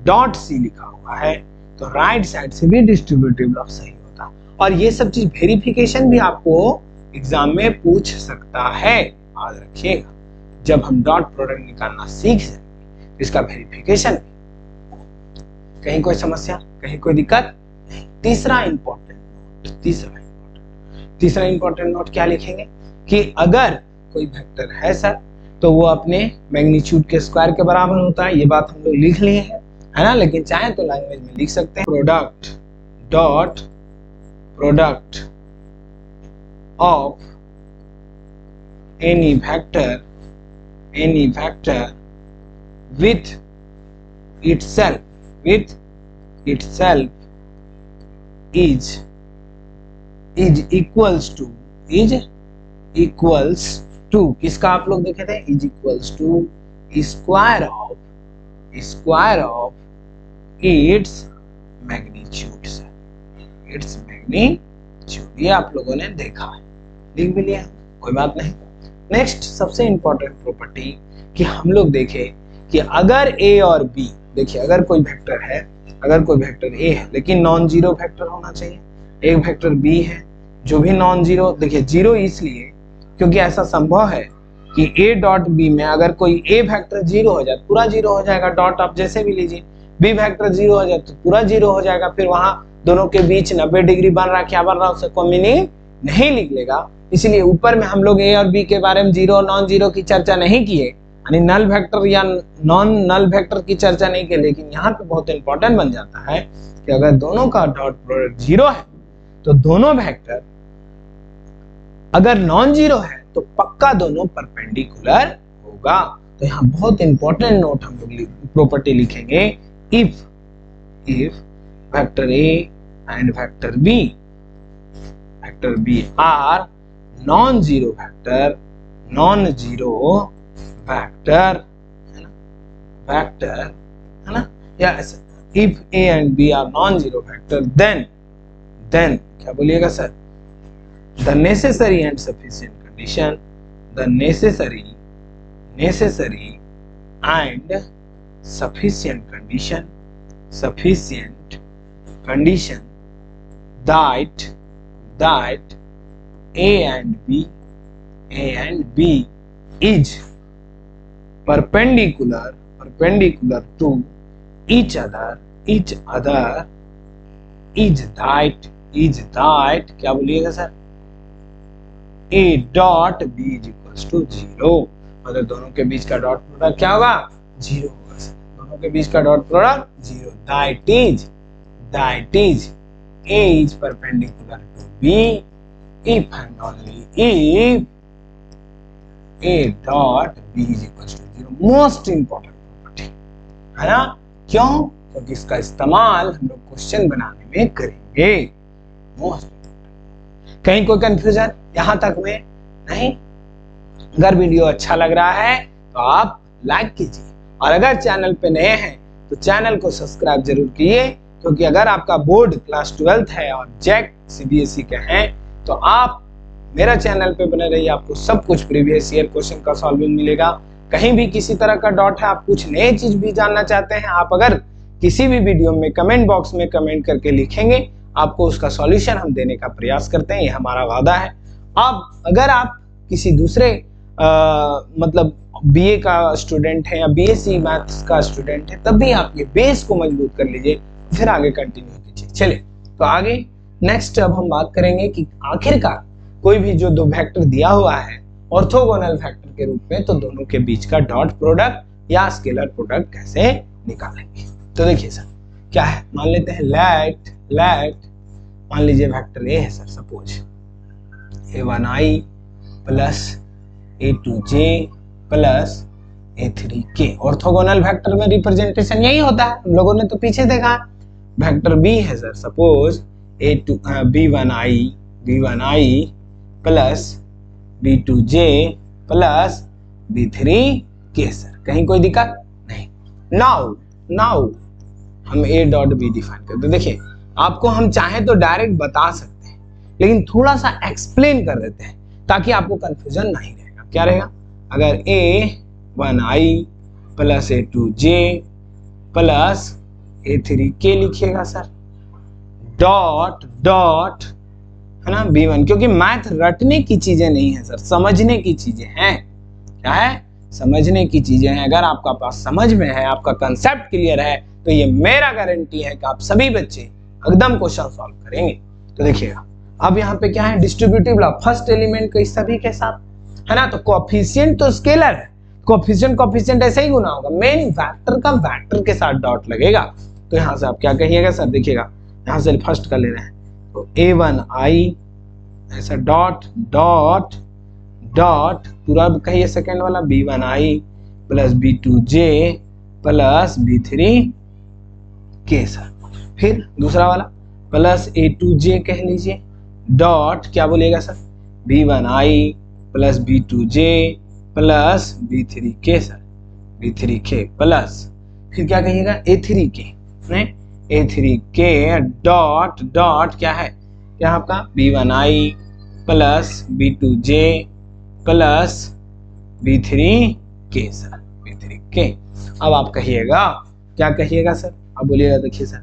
डॉट सी लिखा हुआ है तो राइट साइड से भी डिस्ट्रीब्यूटिव लॉ सही होता। और ये सब चीज वेरिफिकेशन भी आपको एग्जाम में पूछ सकता है, याद रखिएगा। जब हम डॉट प्रोडक्ट निकालना सीख जाएंगे तो इसका वेरिफिकेशन भी। कहीं कोई समस्या, कहीं कोई दिक्कत नहीं। तीसरा इंपॉर्टेंट नोट क्या लिखेंगे कि अगर कोई वेक्टर है सर तो वो अपने मैग्नीट्यूड के स्क्वायर के बराबर होता है। ये बात हम लोग लिख लिए हैं, है ना, लेकिन चाहे तो लैंग्वेज में लिख सकते हैं। Product dot product of any vector with itself is equals to किसका आप लोग देखे थे, is equals to square of its magnitude से, its magnitude। ये आप लोगों ने देखा है, लिख भी लिया, कोई बात नहीं। नेक्स्ट सबसे इंपॉर्टेंट प्रॉपर्टी कि हम लोग देखें कि अगर ए और बी, देखिए अगर कोई वेक्टर है, अगर कोई वेक्टर ए है लेकिन नॉन जीरो वेक्टर होना चाहिए, एक वेक्टर बी है जो भी नॉन जीरो, देखिए जीरो इसलिए क्योंकि ऐसा संभव है कि ए डॉट बी में अगर कोई ए वेक्टर जीरो हो जाए पूरा जीरो हो जाएगा, डॉट आप जैसे भी लीजिए, बी वेक्टर जीरो हो जाए तो पूरा जीरो हो जाएगा, फिर वहां दोनों के बीच 90 डिग्री बन रहा, क्या बन रहा उससे कोई मीनिंग नहीं निकलेगा। इसलिए ऊपर में हम लोग ए और बी के बारे में जीरो नॉन जीरो की चर्चा नहीं किए, यानी नल वेक्टर या नॉन नल वेक्टर की चर्चा नहीं की, लेकिन यहाँ पे बहुत इंपॉर्टेंट बन जाता है कि अगर दोनों का डॉट प्रोडक्ट जीरो है तो दोनों वेक्टर अगर नॉन जीरो है तो पक्का दोनों परपेंडिकुलर होगा। तो यहाँ बहुत इंपॉर्टेंट नोट हम लोग प्रॉपर्टी लिखेंगे, if vector A and vector B are non zero vector है ना, या if A and B are non zero vector then क्या बोलिएगा sir, the necessary and sufficient condition and sufficient condition that A and B is perpendicular to each other is that क्या बोलिएगा sir, A dot B is equals to zero, मतलब दोनों के बीच का dot product क्या होगा, जीरो होगा सर, दोनों के बीच का dot product zero. That is A is perpendicular to B if and only if A dot B is equals to zero. Most important property है ना, क्यों, क्योंकि इसका इस्तेमाल हम लोग क्वेश्चन बनाने में करेंगे। मोस्ट कहीं कोई कंफ्यूजन यहां तक में नहीं? अगर वीडियो अच्छा लग रहा है तो आप लाइक कीजिए, और अगर चैनल पे नए हैं तो चैनल को सब्सक्राइब जरूर कीजिए, क्योंकि अगर आपका बोर्ड क्लास 12th है और जैक सीबीएसई के हैं तो आप मेरा चैनल पे बने रहिए, आपको सब कुछ प्रीवियस ईयर क्वेश्चन का सॉल्विंग मिलेगा। कहीं भी किसी तरह का डाउट है, आप कुछ नए चीज भी जानना चाहते हैं, आप अगर किसी भी वीडियो में कमेंट बॉक्स में कमेंट करके लिखेंगे, आपको उसका सॉल्यूशन हम देने का प्रयास करते हैं, ये हमारा वादा है। अब अगर आप किसी दूसरे मतलब बीए का स्टूडेंट है या बीएससी मैथ्स का स्टूडेंट है, तब भी आप ये बेस को मजबूत कर लीजिए, फिर आगे कंटिन्यू कीजिए। चलिए तो आगे नेक्स्ट अब हम बात करेंगे कि आखिरकार कोई भी जो दो वेक्टर दिया हुआ है ऑर्थोगोनल वेक्टर के रूप में, तो दोनों के बीच का डॉट प्रोडक्ट या स्केलर प्रोडक्ट कैसे निकालेंगे। तो देखिए सर क्या है, मान लेते हैं लेट मान लीजिए वेक्टर ए है sir, suppose a1i plus a2j plus a3k। Orthogonal vector में रिप्रेजेंटेशन यही होता है, हम लोगों ने तो पीछे देखा। वेक्टर बी है sir, suppose b1i plus b2j plus b3k sir, कहीं कोई दिक्कत नहीं। नाउ हम a डॉट बी डिफाइन करते हैं। देखिए आपको हम चाहे तो डायरेक्ट बता सकते हैं, लेकिन थोड़ा सा एक्सप्लेन कर देते हैं ताकि आपको कंफ्यूजन नहीं रहेगा। क्या रहेगा, अगर a1i plus a2j plus A3 के लिखिएगा सर, डॉट डॉट है ना B1, क्योंकि मैथ रटने की चीजें नहीं है सर, समझने की चीजें हैं। क्या है? समझने की चीजें हैं। अगर आपका पास समझ में है, आपका कंसेप्ट क्लियर है, तो ये मेरा गारंटी है कि आप सभी बच्चे एकदम क्वेश्चन सॉल्व करेंगे। तो देखिएगा अब यहाँ पे क्या है, डिस्ट्रीब्यूटिव लॉ, फर्स्ट एलिमेंट के सभी के साथ, है ना। तो कोएफिशिएंट तो स्केलर है, कोएफिशिएंट ऐसे ही गुना होगा, मेन वेक्टर का वेक्टर के साथ डॉट लगेगा। तो यहाँ से आप क्या कहिएगा सर, देखिएगा यहाँ से फर्स्ट कर ले रहे हैं, तो A1I ऐसा डॉट डॉट डॉट पूरा कहिए सेकेंड वाला, B1I plus B2J plus B3K sir. फिर दूसरा वाला प्लस A2J कह लीजिए, डॉट क्या बोलिएगा sir, B1I plus B2J plus B3K sir, B3K plus फिर क्या कहिएगा A3K, A3K डॉट डॉट क्या है, क्या आपका B1I plus B2J plus B3K sir, B3K। अब आप कहिएगा, क्या कहिएगा सर, अब बोलिएगा, देखिए सर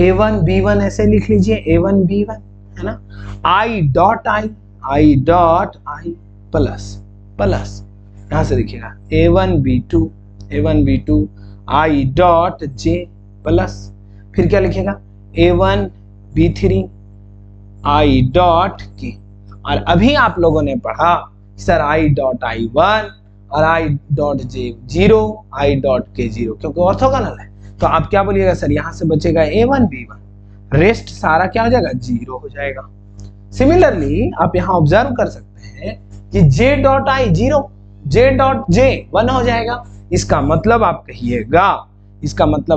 A1 B1 ऐसे लिख लीजिए, A1 B1 है ना, I dot I plus plus यहां से देखिएगा A1 B2 I dot J plus फिर क्या लिखिएगा A1 B3 I dot K। और अभी आप लोगों ने पढ़ा सर I डॉट I1 और I dot J0 I dot K0, क्योंकि ऑर्थोगोनल है। तो आप क्या बोलिएगा सर, यहां से बचेगा A1 B1, रेस्ट सारा क्या हो जाएगा, 0 हो जाएगा। सिमिलरली आप यहां ऑब्जर्व कर सकते हैं कि J dot I 0, J dot J 1 हो जाएगा। इसका मतलब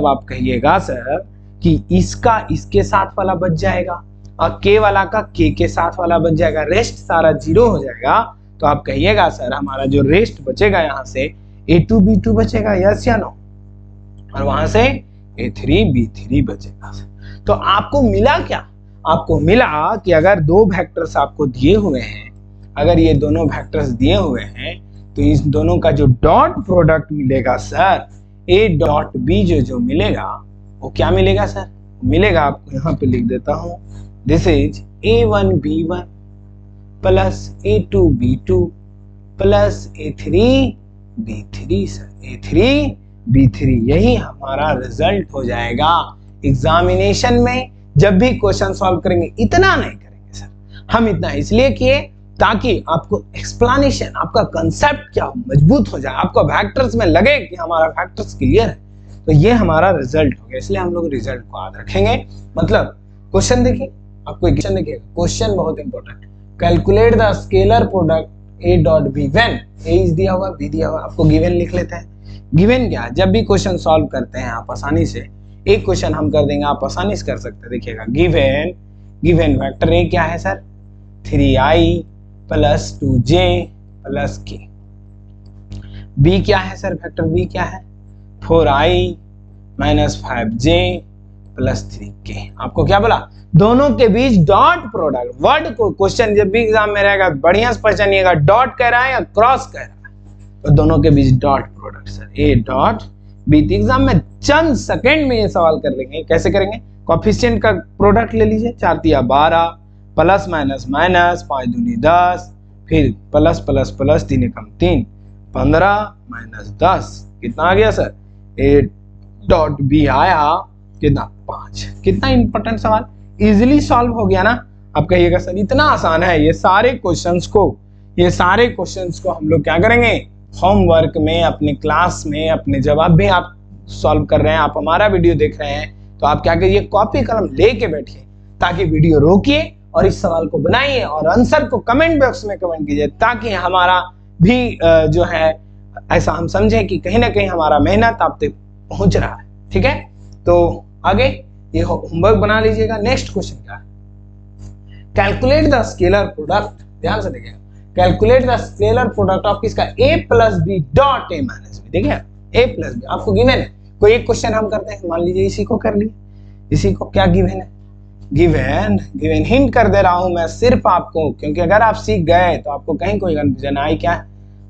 आप कहिएगा सर कि इसका इसके साथ वाला बच जाएगा और K वाला का K के साथ वाला बच जाएगा, रेस्ट सारा 0 हो जाएगा। तो आप कहिएगा सर हमारा जो रेस्ट बचेगा यहाँ से A2 B2 बचेगा, यस या नो, और वहां से A3 B3 बचेगा। तो आपको मिला क्या, आपको मिला कि अगर दो वेक्टर्स आपको दिए हुए हैं, अगर ये दोनों वेक्टर्स दिए हुए हैं, तो इस दोनों का जो डॉट प्रोडक्ट मिलेगा सर, A डॉट B जो मिलेगा वो क्या मिलेगा सर, मिलेगा आपको यहाँ पे लिख देता हूं, this is A1 B1 plus A2 B2 plus A3 B3 sir, A3 B3 यही हमारा रिजल्ट हो जाएगा। एग्जामिनेशन में जब भी क्वेश्चन सॉल्व करेंगे इतना नहीं करेंगे सर, हम इतना इसलिए किए ताकि आपको एक्सप्लेनेशन, आपका कंसेप्ट क्या मजबूत हो जाए, आपको वेक्टर्स में लगे कि हमारा वेक्टर्स क्लियर है। तो ये हमारा रिजल्ट हो गया, इसलिए हम लोग रिजल्ट को याद रखेंगे। मतलब क्वेश्चन देखिए, आपको क्वेश्चन देखिएगा, क्वेश्चन बहुत important, calculate the scalar product A dot B, when A is दिया हुआ, B दिया हुआ, आपको गिवन लिख लेते हैं। गिवन क्या है, जब भी क्वेश्चन सॉल्व करते हैं आप आसानी से, एक क्वेश्चन हम कर देंगे, आप आसानी से कर सकते हैं। देखिएगा गिवन वेक्टर A क्या है sir, 3I plus 2J plus K। B क्या है सर, वेक्टर B क्या है, 4I minus 5J plus 3K। आपको क्या बोला, दोनों के बीच डॉट प्रोडक्ट। वर्ड को क्वेश्चन जब भी एग्जाम में रहेगा बढ़िया से पहचानिएगा, डॉट कह रहा है या क्रॉस कह रहा है, तो दोनों के बीच dot product sir, A dot B। Exam में चंद सेकंड में ये सवाल कर लेंगे। कैसे करेंगे, कोएफिशिएंट का प्रोडक्ट ले लीजिए, 4 तिया 12 प्लस माइनस माइनस 5 दूनी 10, फिर प्लस प्लस प्लस 3 एकम 3, 15 माइनस 10 कितना आ गया सर, A डॉट B आया कितना, 5। कितना इंपॉर्टेंट सवाल, इजीली सॉल्व हो गया ना। आप कहिएगा सर इतना आसान है, ये सारे क्वेश्चंस को हम लोग क्या करेंगे, होमवर्क में, अपने क्लास में, अपने जवाब भी आप सॉल्व कर रहे हैं, आप हमारा वीडियो देख रहे हैं, तो आप क्या करिए, कॉपी कलम लेके बैठिए, ताकि वीडियो रोकिए और इस सवाल को बनाइए और आंसर को कमेंट बॉक्स में कमेंट कीजिए, ताकि हमारा भी जो है ऐसा हम समझें कि कहीं ना कहीं हमारा मेहनत आप तक पहुंच रहा है। ठीक है, तो आगे ये होमवर्क बना लीजिएगा। नेक्स्ट क्वेश्चन क्या है, कैलकुलेट द स्केलर प्रोडक्ट। ध्यान से देखिएगा, calculate the scalar product of किसका, A plus B dot A minus B। देखिए A प्लस B आपको गिवन है, कोई एक क्वेश्चन हम करते हैं, मान लीजिए इसी को कर लिए, इसी को क्या गिवन है, गिवन हिंट कर दे रहा हूं मैं सिर्फ आपको, क्योंकि अगर आप सीख गए तो आपको कहीं कोई कंफ्यूजन, आई क्या है,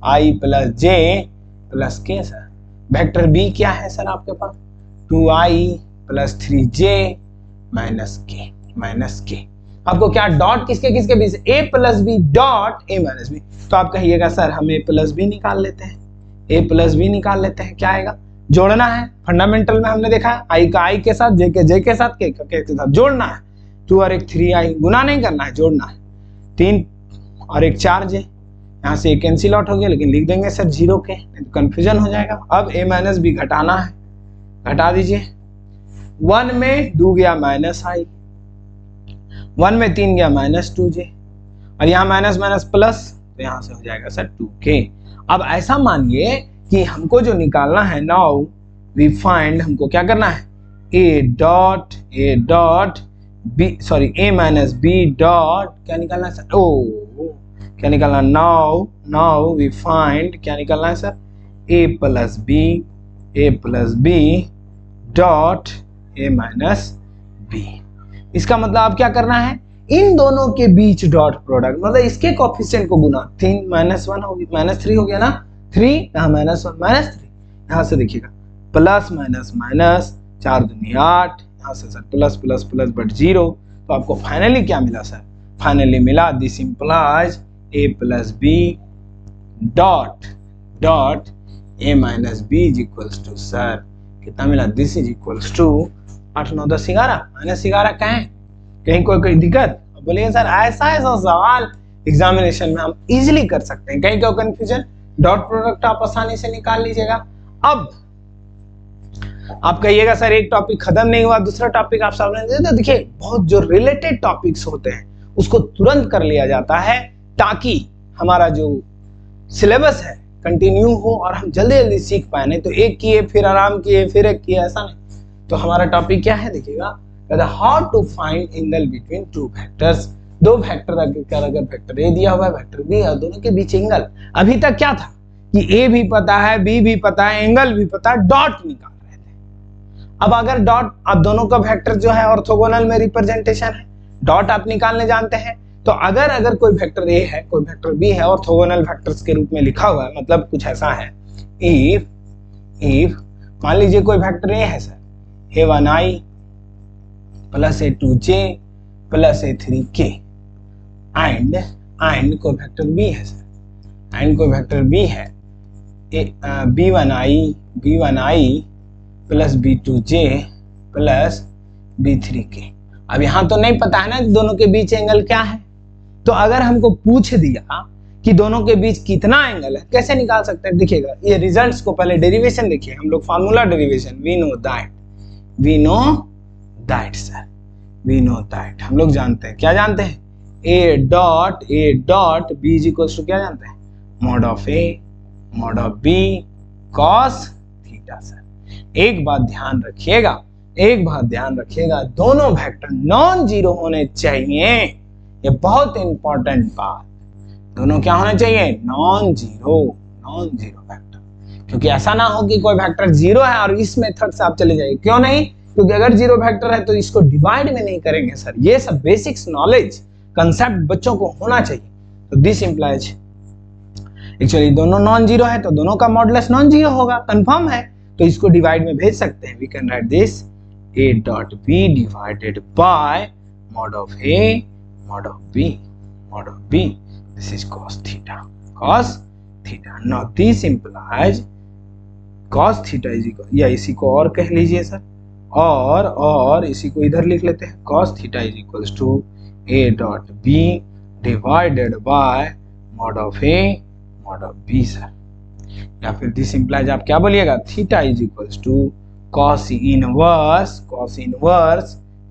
I plus J plus K sir. Vector B क्या है सर आपके पास, 2I प्लस 3j माइनस के। आपको क्या डॉट किसके किसके बीच, a plus B dot a minus B. तो आप कहिएगा सर हम a प्लस बी निकाल लेते हैं, a प्लस बी निकाल लेते हैं। क्या आएगा, जोड़ना है। फंडामेंटल में हमने देखा आई का आई के साथ, जे के जे के साथ, के के साथ जोड़ना है। 2 और 1 3i, गुना नहीं करना है, जोड़ना है। 3 और 1 4j, यहाँ से एक कैंसिल आउट हो गया, लेकिन लिख देंगे सर 0 के, नहीं तो कंफ्यूजन हो जाएगा। अब a माइनस बी घटाना है, घटा दीजिए। 1 में 2 गया माइनस i, 1 में 3 गया माइनस 2j, और यहाँ माइनस माइनस प्लस, तो यहाँ से हो जाएगा सर 2k। अब ऐसा मानिए कि हमको जो निकालना है, नाउ वी फाइंड, हमको क्या करना है, a dot a minus b dot, क्या निकालना है सर, क्या निकालना, नाउ वी फाइंड, क्या निकालना है sir, a plus b dot a minus b। इसका मतलब आप क्या करना है, इन दोनों के बीच डॉट प्रोडक्ट, मतलब इसके कोएफिशिएंट को गुना, 3 माइनस 1 होगी, माइनस 3 हो गया ना, 3 यहाँ माइनस 1 माइनस 3, यहाँ से देखिएगा प्लस माइनस माइनस, 4 दूनी 8, यहाँ से sir plus plus plus but 0। तो आपको फाइनली क्या मिला सर, फाइनली मिला this implies a plus B dot a minus B is equals to, sir कितना मिला, this is equals to 8 9 10 11 minus 11 कहें, कहीं कोई दिक्कत, बोलिए सर ऐसा सवाल एग्जामिनेशन में हम इजीली कर सकते हैं, कहीं कोई कंफ्यूजन, डॉट प्रोडक्ट आप आसानी से निकाल लीजिएगा। अब आप कहिएगा सर एक टॉपिक खत्म नहीं हुआ, दूसरा टॉपिक आप सामने दे दो। देखिए बहुत जो रिलेटेड टॉपिक्स होते हैं उसको तुरंत कर लिया जाता है, ताकि हमारा जो सिलेबस है कंटिन्यू हो और हम जल्दी जल्दी सीख पाए। नहीं तो एक किए फिर आराम किए फिर एक किए, ऐसा नहीं। तो हमारा टॉपिक क्या है, देखिएगा, how to find angle between 2 vectors. 2 vector अगर वेक्टर ए दिया हुआ है, वेक्टर बी, और दोनों के बीच एंगल। अभी तक क्या था कि ए भी पता है, बी भी पता है, एंगल भी पता है, डॉट निकाल रहे थे। अब अगर डॉट, अब दोनों का वेक्टर जो है ऑर्थोगोनल में रिप्रेजेंटेशन है, डॉट आप निकालने जानते हैं। तो अगर कोई वेक्टर ए है, कोई वेक्टर बी है, ऑर्थोगोनल वेक्टर्स के रूप में लिखा हुआ है, मतलब कुछ ऐसा है, इफ मान लीजिए कोई वेक्टर ए है sir, a1i plus a2j plus a3k, and कोई वेक्टर बी है सर, एंड कोई वेक्टर बी है b1i plus b2j plus b3k। अब यहां तो नहीं पता है ना दोनों के बीच एंगल क्या है। तो अगर हमको पूछ दिया कि दोनों के बीच कितना एंगल है, कैसे निकाल सकते हैं, देखिएगा ये रिजल्ट्स को पहले डेरिवेशन देखिए, हम लोग formula derivation, we know that हम लोग जानते हैं, क्या जानते हैं, a dot b is equals to, क्या जानते हैं, mod of a mod of b cos theta. Sir एक बात ध्यान रखिएगा, दोनों वेक्टर नॉन जीरो होने चाहिए, ये बहुत इंपॉर्टेंट बात, दोनों क्या होने चाहिए, नॉन जीरो वेक्टर, क्योंकि ऐसा ना हो कि कोई वेक्टर जीरो है और इस मेथड से आप चले जाइए। क्यों नहीं, क्योंकि अगर जीरो वेक्टर है तो इसको डिवाइड में नहीं करेंगे सर। ये सब बेसिक्स नॉलेज कंसेप्ट बच्चों को होना चाहिए। तो दिस इंप्लाइज, एक्चुअली दोनों नॉन जीरो है तो दोनों का मॉडुलस नॉन जीरो होगा, कंफर्म है, तो इसको डिवाइड में भेज सकते हैं। We can write this a dot b divided by mod of a mod of b, this is cos theta. Now this implies cos theta is equal, या इसी को और कह लीजिए सर, और इसी को इधर लिख लेते हैं, cos theta is equals to a dot b divided by mod of a mod of b sir. या फिर दिस इंप्लाइज आप क्या बोलिएगा, theta is equals to cos inverse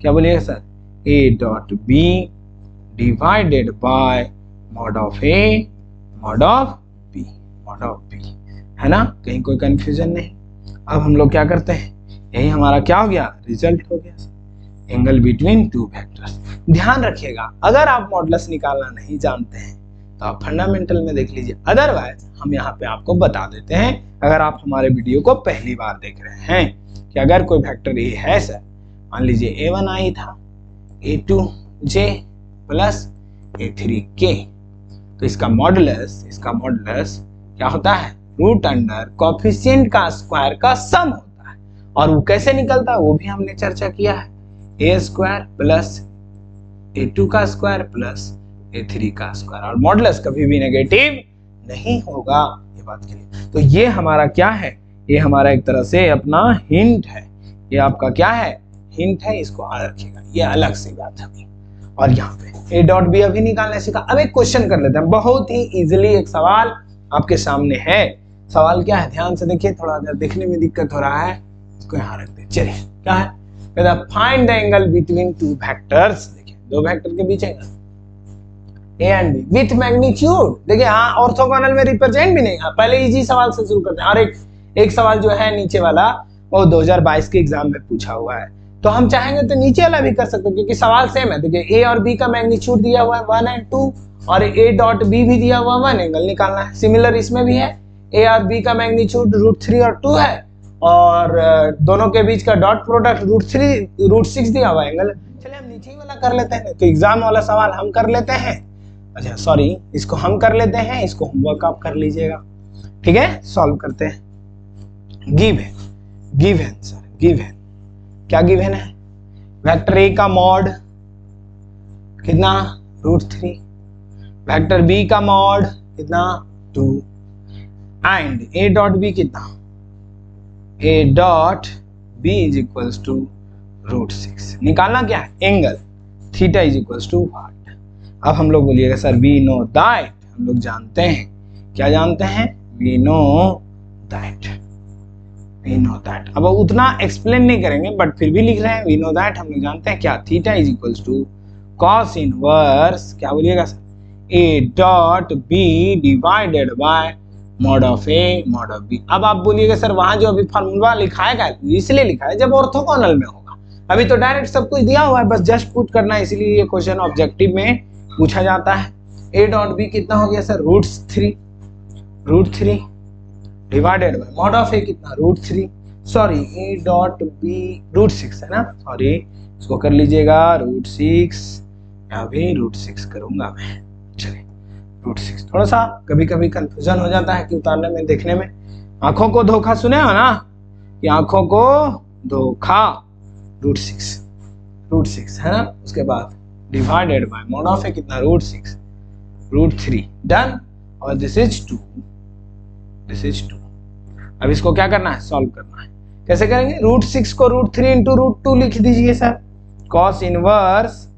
क्या बोलिएगा sir, a dot b divided by mod of a mod of b, है ना, कहीं कोई कंफ्यूजन नहीं। अब हम लोग क्या करते हैं, यही हमारा क्या हो गया, रिजल्ट हो गया, एंगल बिटवीन 2 वेक्टर्स। ध्यान रखिएगा, अगर आप मॉडुलस निकालना नहीं जानते हैं तो आप फंडामेंटल में देख लीजिए, अदरवाइज हम यहाँ पे आपको बता देते हैं। अगर आप हमारे वीडियो को पहली बार देख रहे हैं कि अगर कोई वेक्टर ए है सर, मान लीजिए a1i था, a2j प्लस a3k, तो इसका मॉडुलस क्या होता है, रूट अंडर कोएफिशिएंट का स्क्वायर का सम होता है। और वो कैसे निकलता है वो भी हमने चर्चा किया है, ए स्क्वायर प्लस ए2 का स्क्वायर प्लस ए3 का स्क्वायर, और मॉडुलस कभी भी नेगेटिव नहीं होगा, ये बात के लिए। तो ये हमारा क्या है, ये हमारा एक तरह से अपना हिंट है, ये आपका क्या है, हिंट है, इसको याद रखिएगा, ये अलग सी बात है। और यहाँ पे ए डॉट बी अभी निकालने सीखा। अब एक क्वेश्चन कर लेते हैं, बहुत ही इजीली एक सवाल आपके सामने है। सवाल क्या है, ध्यान से देखिए, थोड़ा अगर देखने में दिक्कत हो रहा है इसको यहाँ रख दे। चलिए क्या है, कहता find the angle between two vectors. देखिए दो वेक्टर के बीच angle A and B with magnitude. देखिए हाँ, ऑर्थोगोनल में रिप्रेजेंट भी नहीं। हाँ, पहले इजी सवाल से शुरू करते हैं। और एक सवाल जो है नीचे वाला वो 2022 के एग्जाम में पूछा हुआ है, तो हम चाहेंगे तो नीचे वाला भी कर सकते हैं क्योंकि सवाल सेम है। देखिए ए और बी का मैग्नीट्यूड दिया हुआ है 1 और 2, और ए डॉट बी भी दिया हुआ 1, एंगल निकालना है। सिमिलर इसमें भी है, ए और बी का मैग्नीट्यूड √3 और 2 है, और दोनों के बीच का डॉट प्रोडक्ट √6 दिया हुआ है एंगल। चलिए हम नीचे वाला कर लेते हैं, तो एग्जाम वाला सवाल हम कर लेते हैं। अच्छा सॉरी, इसको हम कर लेते हैं, इसको होमवर्क आप कर लीजिएगा, ठीक है। सॉल्व करते हैं। गिवन सर, गिवन क्या गिवन है, वेक्टर ए का मॉड कितना √3, वेक्टर बी का मॉड कितना 2, एंड ए डॉट बी कितना, A dot B is equals to √6। निकालना क्या है, angle theta is equals to what. अब हम लोग बोलिएगा सर वी नो दैट, हम लोग जानते हैं, क्या जानते हैं, we know that, we know that. अब उतना एक्सप्लेन नहीं करेंगे बट फिर भी लिख रहे हैं, वी नो दैट, हम लोग जानते हैं क्या, theta is equals to cos inverse, क्या बोलिएगा sir, A dot B divided by mod of A mod of B. अब आप बोलिएगा सर वहां जो अभी फॉर्मूला लिखा है इसलिए लिखा है जब ऑर्थोगोनल में होगा, अभी तो डायरेक्ट सब कुछ दिया हुआ है, बस जस्ट पुट करना है, इसलिए ये क्वेश्चन ऑब्जेक्टिव में पूछा जाता है। ए डॉट बी कितना हो गया sir, √3 divided by mod of A कितना √3, सॉरी ए डॉट बी √6 है ना, सॉरी इसको कर लीजिएगा √6, या भी √6 करूंगा मैं। चलिए √6, थोड़ा सा कभी कभी कंफ्यूजन हो जाता है कि उतारने में देखने में, आंखों को धोखा सुने हो ना, कि आंखों को धोखा, √6 है ना, उसके बाद divided by mod of A कितना √3 डन, और दिस इज 2। अब इसको क्या करना है, सॉल्व करना है। कैसे करेंगे, √6 को √3 इंटू √2 लिख दीजिए सर, कॉस इनवर्स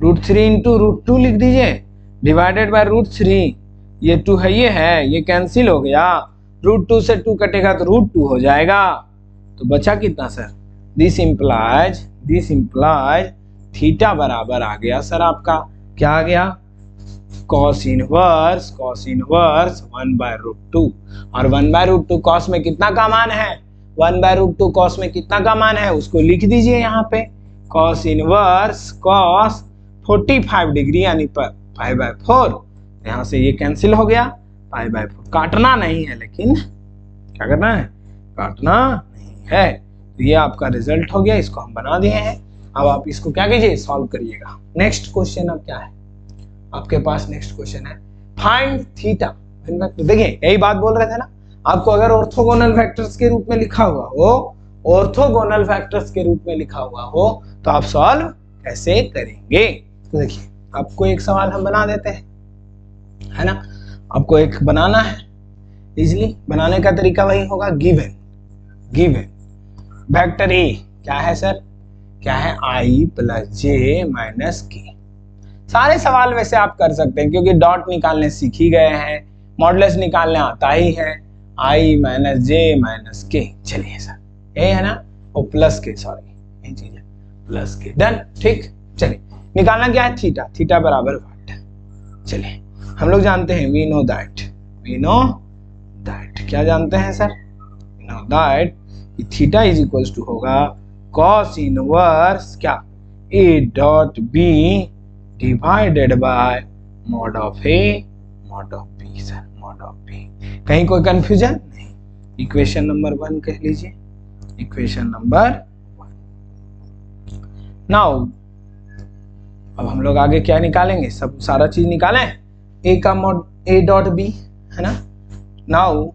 √3 इंटू √2 लिख दीजिए, डिवाइडेड बाय √3, ये 2 है, ये कैंसिल हो गया, √2 से 2 कटेगा तो √2 हो जाएगा, तो बचा कितना सर, दिस इंप्लाइज थीटा बराबर आ गया सर आपका, क्या आ गया, कॉस इनवर्स 1/√2, और 1/√2 कॉस में कितना का मान है, 1/√2 कॉस में कितना का मान है उसको लिख दीजिए यहाँ पे, कॉस इनवर्स कॉस 45 डिग्री यानी π/4, यहाँ से ये कैंसिल हो गया, π/4 काटना नहीं है, लेकिन क्या करना है, काटना नहीं है। तो ये आपका रिजल्ट हो गया, इसको हम बना दिए हैं। अब आप इसको क्या कीजिए, सॉल्व करिएगा। नेक्स्ट क्वेश्चन अब क्या है आपके पास, नेक्स्ट क्वेश्चन है फाइंड थीटा। देखिए यही बात बोल रहे थे ना, आपको अगर ऑर्थोगोनल वेक्टर्स के रूप में लिखा हुआ हो, तो आप सॉल्व कैसे करेंगे। तो देखिए आपको एक सवाल हम बना देते हैं, है ना, आपको एक बनाना है, इजीली बनाने का तरीका वही होगा, गिवन वेक्टर ए क्या है सर, क्या है, i + j - k। सारे सवाल वैसे आप कर सकते हैं क्योंकि डॉट निकालने सीख ही गए हैं, मॉडुलस निकालने आता ही है, i - j - k। चलिए सर ये है ना, वो प्लस के, सॉरी ये चीज है प्लस के, डन, ठीक। चलिए निकालना क्या है, थीटा बराबर व्हाट। चलिए हम लोग जानते हैं, वी नो दैट, क्या जानते हैं sir, we know that theta is equals to होगा कॉस इनवर्स क्या, A dot B divided by mod of A mod of B sir, mod of B. कहीं कोई कंफ्यूजन नहीं, इक्वेशन नंबर 1 कह लीजिए, इक्वेशन नंबर 1। नाउ अब हम लोग आगे क्या निकालेंगे, सब सारा चीज निकालें, ए का मॉड ए डॉट बी है ना। Now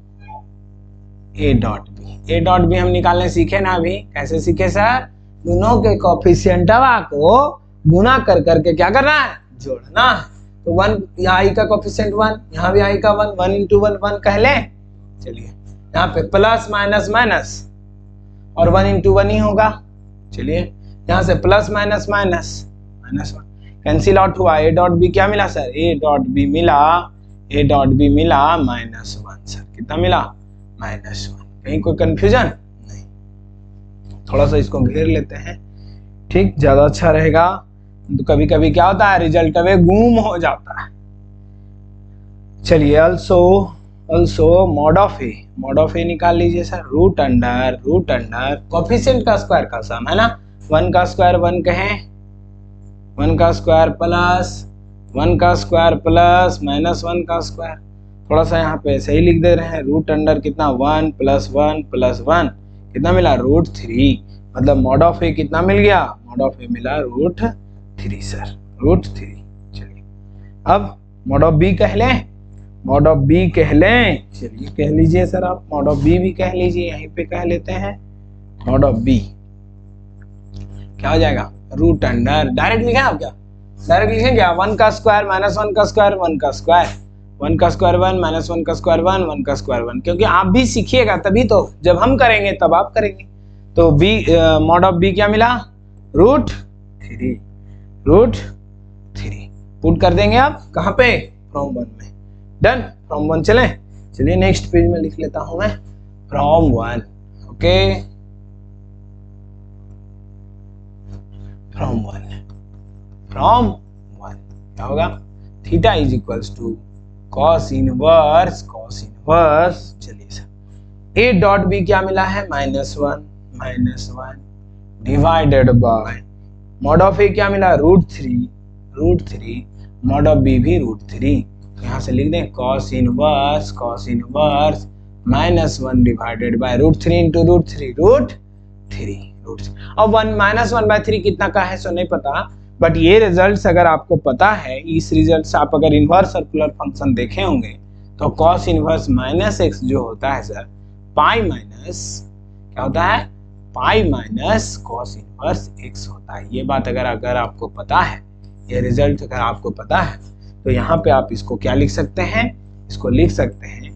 A dot B. A dot B हम निकालने सीखे ना अभी, कैसे सीखे सर? दोनों के कोफिशिएंटवा को गुना कर करके क्या करना है? जोड़ना है। तो 1 यहाँ आई का कोफिशिएंट 1, यहाँ भी आई का 1, 1 इंटू 1 1 कह ले। चलिए यहाँ पे प्लस माइनस माइनस और 1 इंटू 1 ही होगा। चलिए यहाँ से plus minus minus minus 1 cancel out हुआ। ए डॉट बी क्या मिला सर? ए डॉट बी मिला, ए डॉट बी मिला -1 सर। कितना मिला? -1। कहीं कोई कंफ्यूजन नहीं? थोड़ा सा इसको घेर लेते हैं, ठीक, ज्यादा अच्छा रहेगा। तो कभी कभी क्या होता है, रिजल्ट में गुम हो जाता है। चलिए अल्सो मॉड ऑफ ए निकाल लीजिए सर। रूट अंडर कोफिशिएंट का स्क्वायर का सम है ना। 1 का स्क्वायर 1 कहें, 1 का स्क्वायर प्लस 1 का स्क्वायर प्लस -1 का स्क्वायर। थोड़ा सा यहाँ पे सही लिख दे रहे हैं। रूट अंडर कितना? 1 + 1 + 1 कितना मिला? √3। मतलब मॉड ऑफ ए कितना मिल गया? मॉड ऑफ ए मिला √3 सर, √3। चलिए अब मॉड ऑफ बी कह लें, मॉड ऑफ बी कह लें। चलिए कह लीजिए सर आप, मॉड ऑफ बी भी कह लीजिए, यहीं पे कह लेते हैं। मॉड ऑफ बी क्या हो जाएगा? रूट अंडर, डायरेक्ट लिखें आप? क्या डायरेक्ट लिखें क्या? 1 का स्क्वायर -1 का स्क्वायर 1 का स्क्वायर, 1 का स्क्वायर 1 -1 का स्क्वायर 1 1 का स्क्वायर 1। क्योंकि आप भी सीखिएगा तभी तो, जब हम करेंगे तब आप करेंगे। तो बी मॉड ऑफ बी क्या मिला? √3 पुट कर देंगे आप कहाँ पे? फ्रॉम 1 में। डन, फ्रॉम 1 चलें। चलिए नेक्स्ट पेज में लिख लेता हूं मैं फ्रॉम 1। ओके, फ्रॉम 1 क्या होगा? Theta is equals to cos inverse. चलिए सर, ए डॉट बी क्या मिला है? -1 divided by mod of A क्या मिला? √3 मॉड ऑफ बी भी √3। यहाँ से लिख दें cos inverse -1 divided bye √3 into √3 अब 1 कितना का है सो नहीं पता, बट ये रिजल्ट्स अगर आपको पता है, इस रिजल्ट से आप अगर इनवर्स सर्कुलर फंक्शन देखे होंगे तो कॉस इनवर्स -x जो होता है सर, पाई माइनस क्या होता है? Pi minus cos inverse x होता है। ये बात अगर आपको पता है, ये रिजल्ट अगर आपको पता है, तो यहाँ पे आप इसको क्या लिख सकते हैं? इसको लिख सकते हैं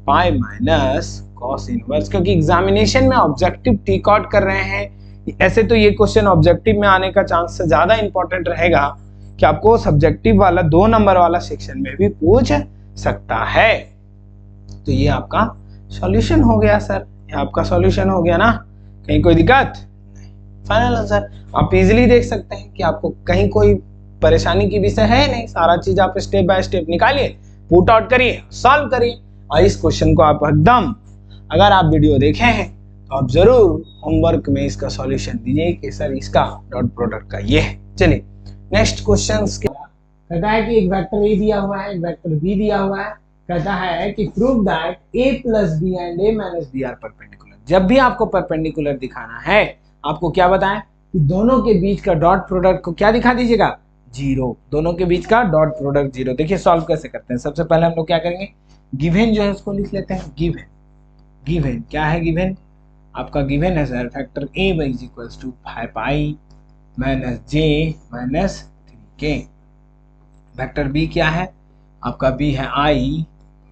पाई माइनस कॉस इनवर्स। क्योंकि एग्जामिनेशन में ऑब्जेक्टिव टिक आउट कर रहे हैं, ऐसे तो ये क्वेश्चन ऑब्जेक्टिव में आने का चांस से ज्यादा इंपॉर्टेंट रहेगा कि आपको सब्जेक्टिव वाला 2 नंबर वाला सेक्शन में भी पूछ सकता है। तो ये आपका सॉल्यूशन हो गया सर, ये आपका सॉल्यूशन हो गया ना? कहीं कोई दिक्कत? फाइनल आंसर आप इजीली देख सकते हैं कि आपको कहीं कोई परेशानी की विषय है नहीं। सारा चीज आप स्टेप बाय स्टेप निकालिए, पुट आउट करिए, सॉल्व करिए, और इस क्वेश्चन को आप एकदम, अगर आप वीडियो देखे हैं तो आप जरूर होमवर्क में इसका सॉल्यूशन दीजिए कि सर इसका डॉट प्रोडक्ट का ये है। चलिए नेक्स्ट क्वेश्चन कहता है कि एक वेक्टर ए दिया हुआ है, एक वेक्टर बी दिया हुआ है। कहता है कि prove that a + b and a - b are perpendicular. जब भी आपको परपेंडिकुलर दिखाना है, आपको क्या बताएं कि दोनों के बीच का डॉट प्रोडक्ट को क्या दिखा दीजिएगा? 0। दोनों के बीच का डॉट प्रोडक्ट 0। देखिए सॉल्व कैसे करते हैं। सबसे पहले हम लोग क्या करेंगे? गिवन जो है उसको लिख लेते हैं। गिवन क्या है? गिवन आपका गिवन है sir, factor a is equals to pi -j - 3k। Vector b क्या है? आपका b है i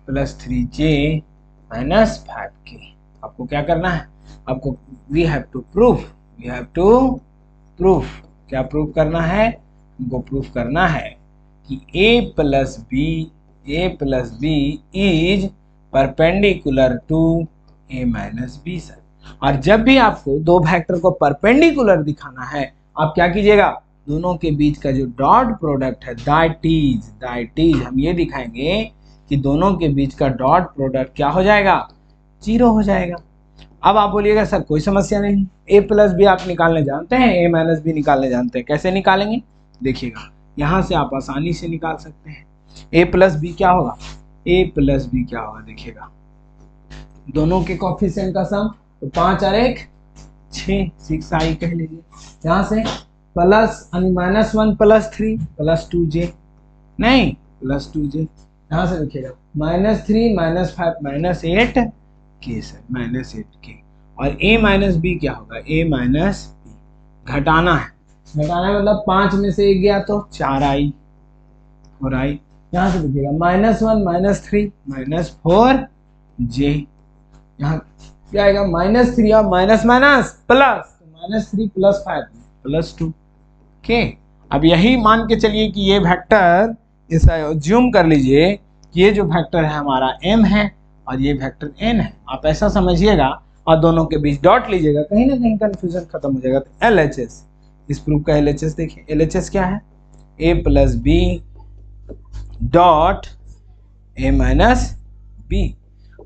+ 3j - 5k। आपको क्या करना है? आपको वी हैव टू प्रूफ क्या प्रूफ करना है? हमको प्रूफ करना है कि a + b is perpendicular to a - b sir. और जब भी आपको दो वेक्टर को परपेंडिकुलर दिखाना है, आप क्या कीजिएगा? दोनों के बीच का जो डॉट प्रोडक्ट है, दैट इज हम ये दिखाएंगे कि दोनों के बीच का डॉट प्रोडक्ट क्या हो जाएगा? 0 हो जाएगा। अब आप बोलिएगा सर कोई समस्या नहीं, a + b आप निकालने जानते हैं, a - b निकालने जानते हैं। कैसे निकालेंगे? देखिएगा, यहाँ से आप आसानी से निकाल सकते हैं। a + b क्या होगा? a + b क्या होगा? देखिएगा, दोनों के कोएफिशिएंट का सम, तो 5 और 1 6, 6i कह लीजिए। यहाँ से प्लस -1 + 3 + 2j, नहीं +2j। यहाँ से देखिएगा -3 - 5 - 8 के सर, -8k। और a माइनस बी क्या होगा, a माइनस बी। घटाना है, मतलब 5 में से 1 गया तो 4i, 4i। यहाँ से देखिएगा -1 -3 -4j। यहाँ क्या आएगा, -3 और माइनस माइनस प्लस, -3 + 5 +2 के। अब यही मान के चलिए कि ये वेक्टर, ऐसा ज्यूम कर लीजिए कि ये जो वेक्टर है हमारा m है और ये वेक्टर n है। आप ऐसा समझिएगा और दोनों के बीच डॉट लीजिएगा, कहीं ना कहीं कंफ्यूजन खत्म हो जाएगा। तो LHS, इस प्रूफ का LHS देखिए, LHS क्या है, a + b dot a minus b।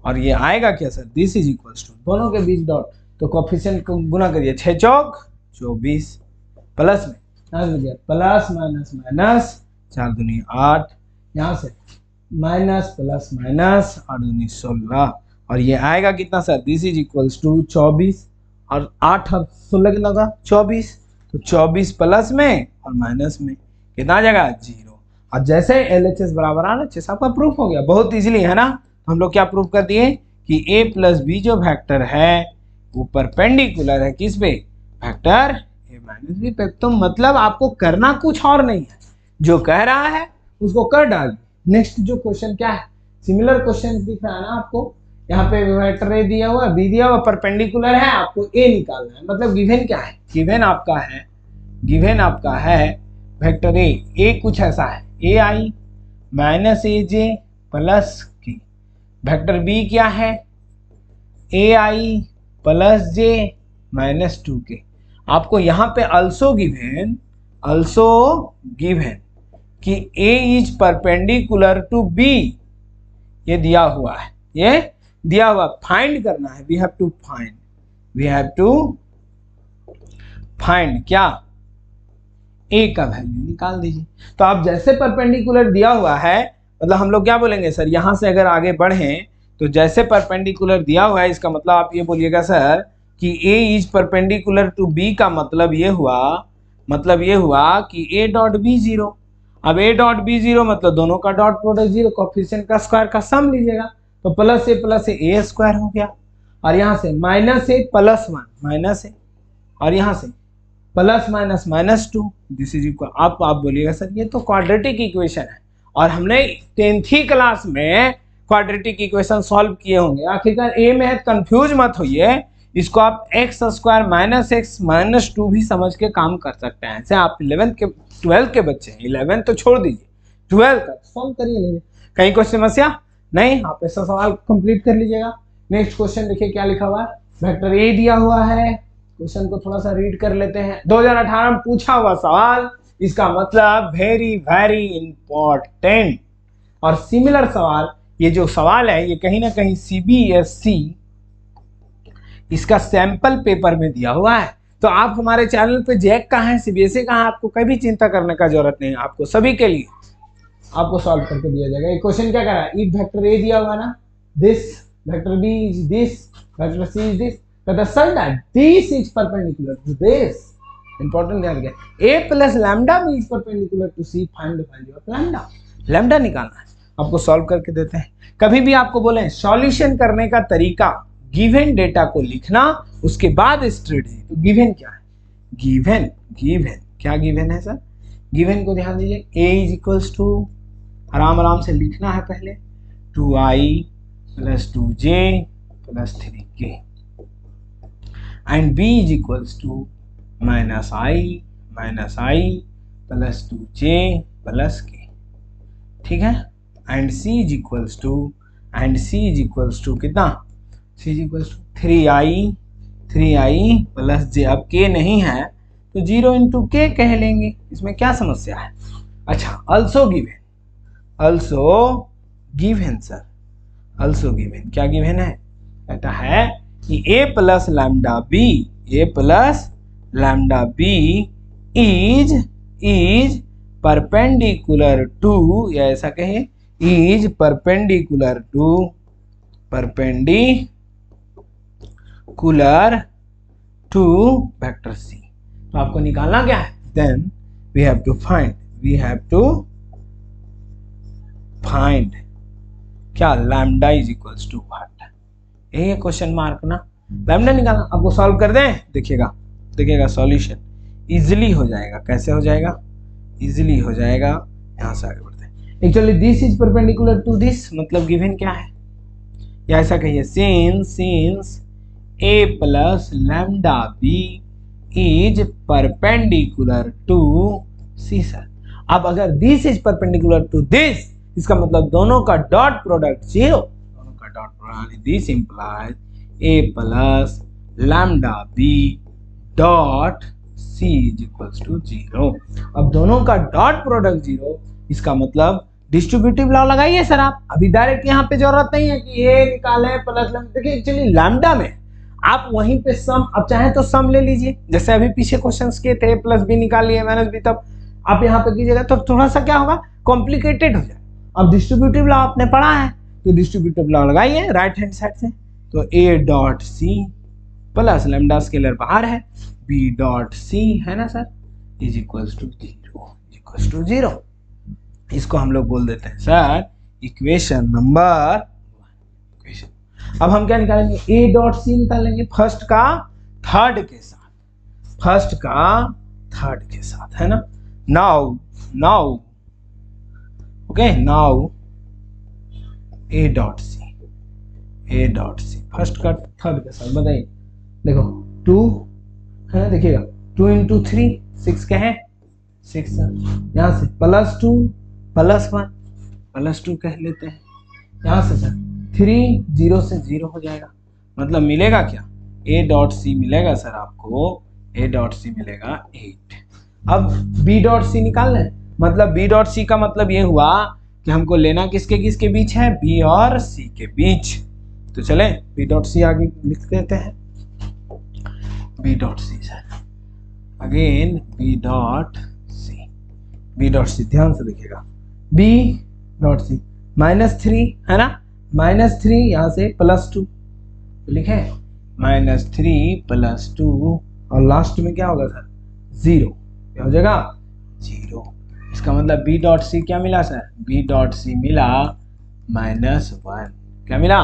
और ये आएगा क्या sir, this is equals to, दोनों के बीच डॉट, तो कोफिशिएंट को गुना करिए, 6 चौक 24 प्लस में प्लस माइनस माइनस 4 दूनी 8, यहाँ से माइनस प्लस माइनस 8 दूनी 16, और ये आएगा कितना sir, this is equals to 24 और 8 और 16 कितना होगा 24, तो 24 प्लस में और माइनस में कितना आ जाएगा 0। और जैसे LHS बराबर RHS आपका प्रूफ हो गया, बहुत इजीली है ना। हम लोग क्या प्रूफ कर दिए कि a + b जो वेक्टर है वो परपेंडिकुलर है किस पे, वेक्टर a - b पे। तो मतलब आपको करना कुछ और नहीं है, जो कह रहा है उसको कर डालिए। नेक्स्ट जो क्वेश्चन क्या है, सिमिलर क्वेश्चन दिख रहा है ना आपको, यहाँ पे वेक्टर a दिया हुआ, b दिया हुआ, परपेंडिकुलर है, आपको a निकालना है। मतलब गिवन क्या है, गिवन आपका है वेक्टर a कुछ ऐसा है, ai - aj plus k। Vector b क्या है, ai + j - 2k। आपको यहाँ पे अल्सो गिवन कि a is perpendicular to b, ये दिया हुआ है, फाइंड करना है। वी हैव टू फाइंड क्या, a का वैल्यू निकाल दीजिए। तो आप जैसे परपेंडिकुलर दिया हुआ है, मतलब हम लोग क्या बोलेंगे सर, यहाँ से अगर आगे बढ़ें तो जैसे परपेंडिकुलर दिया हुआ है, इसका मतलब आप ये बोलिएगा सर कि a is perpendicular to b का मतलब ये हुआ कि a डॉट b 0। अब a डॉट b 0 मतलब दोनों का डॉट प्रोडक्ट 0, कोफिशिएंट का स्क्वायर का सम लीजिएगा, तो +a a स्क्वायर हो गया। और यहाँ से -a + 1 -a, और यहाँ से +- -2, दिस इज इक्वल। आप बोलिएगा सर ये तो क्वाड्रेटिक इक्वेशन है, और हमने 10th क्लास में क्वाड्रेटिक इक्वेशन सॉल्व किए होंगे। आखिरकार a में है, कंफ्यूज मत होइए, इसको आप x² - x - 2 भी समझ के काम कर सकते हैं। जैसे आप 12th के बच्चे हैं, 11 तो छोड़ दीजिए, 12 तक सॉल्व करिए लीजिए, कहीं कोई समस्या नहीं, आप ऐसा सवाल कंप्लीट कर लीजिएगा। नेक्स्ट क्वेश्चन देखिए क्या लिखा हुआ है, वेक्टर a दिया हुआ है, क्वेश्चन को थोड़ा सा रीड कर लेते हैं। 2018 में पूछा हुआ सवाल, इसका मतलब वेरी वेरी इंपॉर्टेंट। और सिमिलर सवाल, ये जो सवाल है ये कहीं ना कहीं CBSE इसका सैंपल पेपर में दिया हुआ है। तो आप हमारे चैनल पे जैक का है, CBSE का है, आपको कभी चिंता करने का जरूरत नहीं है, आपको सभी के लिए आपको सॉल्व करके दिया जाएगा। ये क्वेश्चन क्या कर रहा है, इफ वेक्टर a दिया हुआ ना, this vector b is this, vector c is this, the sum that this is perpendicular to this, important ध्यान रखिए, a + λb is perpendicular to c, find the value of lambda। Lambda निकालना है, आपको solve करके देते हैं। कभी भी आपको बोले सॉल्यूशन करने का तरीका, गिवन डेटा को लिखना, उसके बाद स्ट्रेटजी। तो गिवन क्या है, गिवन क्या गिवन है सर, गिवन को ध्यान दीजिए, a इज इक्वल्स टू, आराम से लिखना है पहले, 2i + 2j + 3k, and b is equals to -i + 2j + k, ठीक है। and c is equals to कितना, c is equals to 3i + j। अब k नहीं है तो 0 × k कह लेंगे, इसमें क्या समस्या है। अच्छा, also given sir, also given क्या गिवन है, कहता है कि a + λb is perpendicular to, या ऐसा कहे, is perpendicular to vector c। तो आपको निकालना क्या है, then we have to find क्या, lambda is equals to what, यही है क्वेश्चन मार्क ना। लैम्डा निकालना, आपको सॉल्व कर दें, देखिएगा सॉल्यूशन इजिली हो जाएगा। कैसे हो जाएगा? इजिली हो जाएगा। यहाँ से आगे बढ़ते हैं। Actually this is perpendicular to this, मतलब गिवन क्या है, या ऐसा कहिए since a plus lambda b is perpendicular to c sir. अब अगर this is perpendicular to this, इसका मतलब दोनों का डॉट प्रोडक्ट 0, दोनों का dot product, this implies a plus lambda b dot c is equals to 0। अब दोनों का डॉट प्रोडक्ट 0, इसका मतलब डिस्ट्रीब्यूटिव लॉ लगाइए सर आप। अभी डायरेक्ट यहाँ पे जरूरत नहीं है कि ये निकाले प्लस लैम्डा। देखिए एक्चुअली लैम्डा में आप वहीं पे सम, अब चाहे तो सम ले लीजिए, जैसे अभी पीछे क्वेश्चंस किए थे, प्लस बी निकाल लिए माइनस बी, तब आप यहाँ पे कीजिएगा तो थोड़ा सा क्या होगा, कॉम्प्लिकेटेड हो जाए। अब डिस्ट्रीब्यूटिव लॉ आपने पढ़ा है तो डिस्ट्रीब्यूटिव लॉ लगाइए राइट हैंड साइड से। तो a dot c plus lambda scalar बाहर है, b डॉट सी है ना सर, इज इक्वल्स टू 0। इसको हम लोग बोल देते हैं सर इक्वेशन नंबर 1। अब हम क्या निकालेंगे, a डॉट सी निकालेंगे फर्स्ट का थर्ड के साथ, है ना। Now okay, now a dot c first का थर्ड के साथ, बताइए। देखो 2 है ना, देखिएगा 2 इंटू 3 6 के हैं 6 सर। यहाँ से +2 +1 +2 कह लेते हैं। यहाँ से सर 3 0 से 0 हो जाएगा, मतलब मिलेगा क्या, a डॉट सी मिलेगा सर आपको, a डॉट सी मिलेगा 8। अब b डॉट सी निकालना है, मतलब b डॉट सी का मतलब ये हुआ कि हमको लेना किसके बीच है, b और c के बीच। तो चले b डॉट सी आगे लिख देते हैं, b dot c sir, again b dot c ध्यान से देखिएगा, b डॉट सी -3 है ना, -3 यहाँ से +2 लिखे, -3 +2 और लास्ट में क्या होगा सर 0, क्या हो जाएगा 0। इसका मतलब b डॉट सी क्या मिला सर, b डॉट सी मिला -1, क्या मिला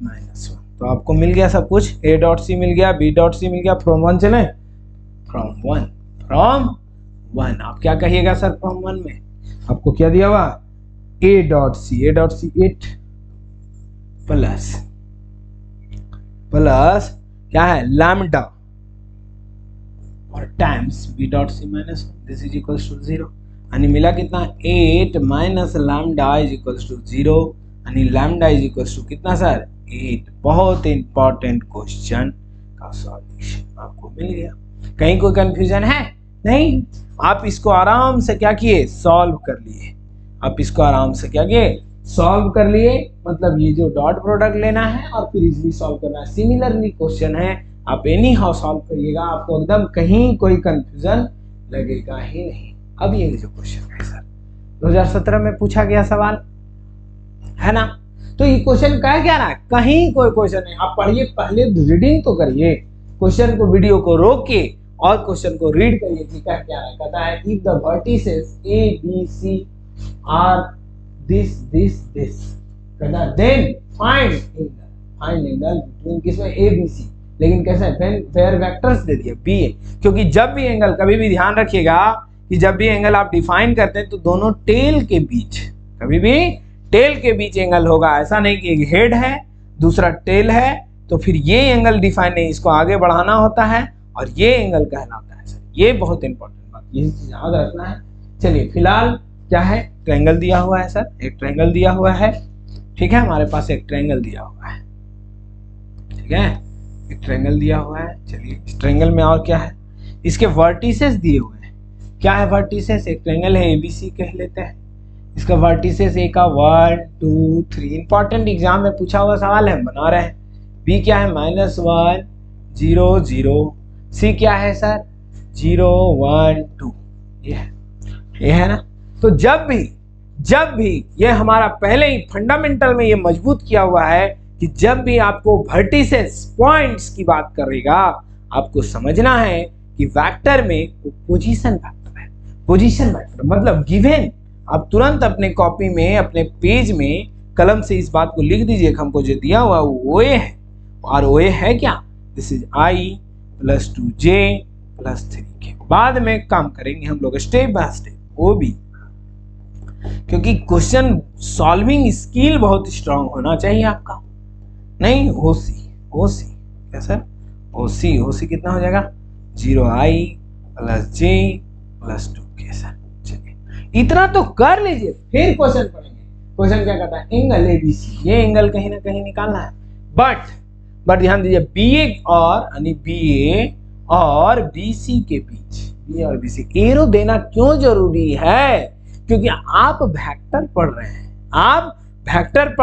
-1। तो आपको मिल गया सब कुछ, a डॉट सी मिल गया, b डॉट सी मिल गया, फ्रॉम 1 चले, फ्रॉम 1 आप क्या कहिएगा सर, फ्रॉम 1 में आपको क्या दिया हुआ, a डॉट सी 8 प्लस क्या है लैम्डा और times b dot c -1, this is equals to 0। यानी मिला कितना, 8 minus lambda is equals to 0, यानी लैम्डा इज इक्वल्स टू कितना सर 8। बहुत इंपॉर्टेंट क्वेश्चन का सॉल्यूशन आपको मिल गया। कहीं कोई कंफ्यूजन है? नहीं, आप इसको आराम से क्या किए, सॉल्व कर लिए। आप इसको आराम से क्या किए, सॉल्व कर लिए। मतलब ये जो डॉट प्रोडक्ट लेना है और फिर इजीली सॉल्व करना है। सिमिलरली क्वेश्चन है, आप एनी हाउ सॉल्व करिएगा, आपको एकदम कहीं कोई कंफ्यूजन लगेगा ही नहीं। अब ये जो क्वेश्चन है सर 2017 में पूछा गया सवाल है ना, तो ये क्वेश्चन कह क्या रहा है, कहीं कोई क्वेश्चन है, आप पढ़िए, पहले रीडिंग तो करिए, क्वेश्चन को वीडियो को रोक के और क्वेश्चन को रीड करिए कि कह क्या रहा है। कहता है if the vertices a b c are this कहता है देन फाइंड एंगल बिटवीन किसमें a b c, लेकिन कैसे है, वेयर वेक्टर्स दे दिया b है, क्योंकि जब भी एंगल, कभी भी ध्यान रखिएगा कि जब भी एंगल आप डिफाइन करते हैं तो दोनों टेल के बीच, कभी भी टेल के बीच एंगल होगा। ऐसा नहीं कि एक हेड है दूसरा टेल है तो फिर ये एंगल डिफाइन नहीं, इसको आगे बढ़ाना होता है और ये एंगल कहलाता है सर। ये बहुत इंपॉर्टेंट बात, ये याद रखना है। चलिए फिलहाल क्या है, ट्रायंगल दिया हुआ है सर, एक ट्रायंगल दिया हुआ है, ठीक है, हमारे पास एक ट्रायंगल दिया हुआ है, ठीक है, एक ट्रायंगल दिया हुआ है। चलिए इस ट्रायंगल में और क्या है, इसके वर्टिसेस दिए हुए हैं। क्या है वर्टिसेस, एक ट्रायंगल है ABC कह लेते हैं, इसका वर्टिसेस A का 1 2 3, इंपॉर्टेंट एग्जाम में पूछा हुआ सवाल है, बना रहे हैं। B क्या है -1 0 0, C क्या है सर 0 1 2, ये है ना। तो जब भी ये हमारा पहले ही फंडामेंटल में ये मजबूत किया हुआ है कि जब भी आपको वर्टिसेस पॉइंट्स की बात करेगा आपको समझना है कि वेक्टर में वो पोजीशन वेक्टर है। पोजीशन वेक्टर मतलब गिवन, आप तुरंत अपने कॉपी में, अपने पेज में कलम से इस बात को लिख दीजिए, हमको जो दिया हुआ वो ये है, और ओ ए है क्या, this is i plus 2j plus 3k। बाद में काम करेंगे हम लोग step by step O B, क्योंकि क्वेश्चन सॉल्विंग स्किल बहुत स्ट्रांग होना चाहिए आपका। नहीं ओसी क्या सर, ओसी कितना हो जाएगा 0i plus j plus 2k sir. चलिए इतना तो कर लीजिए, फिर क्वेश्चन पढ़ेंगे। क्वेश्चन क्या कहता है, एंगल एबीसी, ये एंगल कहीं ना कहीं निकालना है। बट ध्यान दीजिए बीए और बीसी के बीच, बी और बीसी एरो देना क्यों जरूरी है, क्योंकि आप वेक्टर पढ़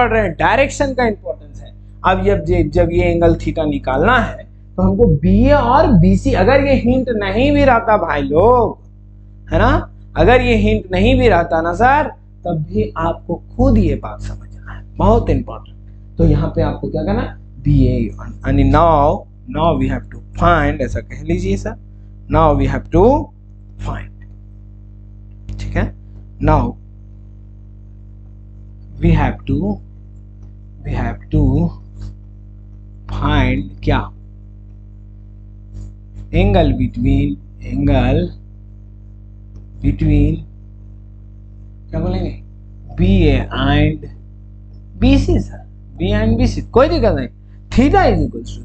रहे हैं, डायरेक्शन का इंपॉर्टेंस है। अब जब ये एंगल थीटा निकालना है तो हमको बीए और बीसी, अगर ये हिंट नहीं भी रहता भाई लोग, है ना, अगर ये हिंट नहीं भी रहता ना सर, तब भी आपको खुद ये बात समझना है, बहुत इंपॉर्टेंट। तो यहाँ पे आपको क्या करना, बीए यानी now we have to find, ऐसा कह लीजिए sir, now we have to find, ठीक है, now we have to find क्या, एंगल बिटवीन क्या बोलेंगे, B and BC sir, B and BC, कोई दिक्कत नहीं। थीटा इज इक्वल्स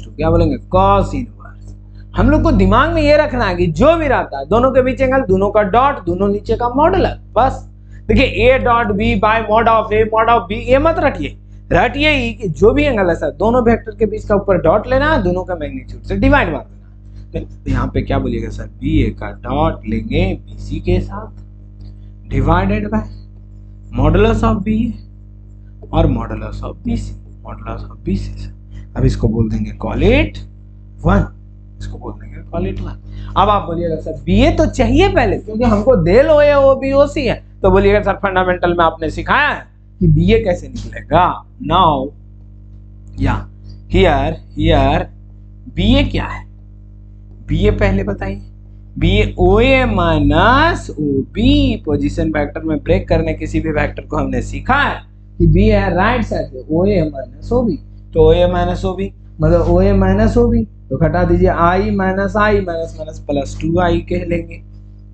टू क्या बोलेंगे, कॉस इनवर्स। हम लोग को दिमाग में ये रखना है कि जो भी रहता है दोनों के बीच एंगल, दोनों का डॉट, दोनों नीचे का मॉडुलर, बस। देखिए A dot B by mod of A mod of B, ये मत रटिए ही कि जो भी एंगल है सर, दोनों वेक्टर के बीच का ऊपर डॉट लेना है, दोनों का मैग्नीट्यूड से डिवाइड मार देना। तो यहाँ पे क्या बोलिएगा सर, बी ए का डॉट लेंगे बीसी के साथ, divided by modulus of B और मॉडुलस ऑफ बीसी, अब इसको बोल देंगे कॉल इट 1, अब आप बोलिएगा सर बीए तो चाहिए पहले, क्योंकि हमको डेल ओए ओ बी ओ सी है, तो बोलिएगा सर फंडामेंटल में आपने सिखाया है कि बीए कैसे निकलेगा। नाउ या हियर बीए क्या है, बीए पहले बताइए, BA OA minus O B, position vector में ब्रेक करने किसी भी वेक्टर को हमने सीखा है कि बी है राइट साइड पे, ओए माइनस ओ बी, तो ओए माइनस ओ बी मतलब ओए माइनस ओ बी, तो घटा दीजिए आई माइनस माइनस प्लस 2i कह लेंगे।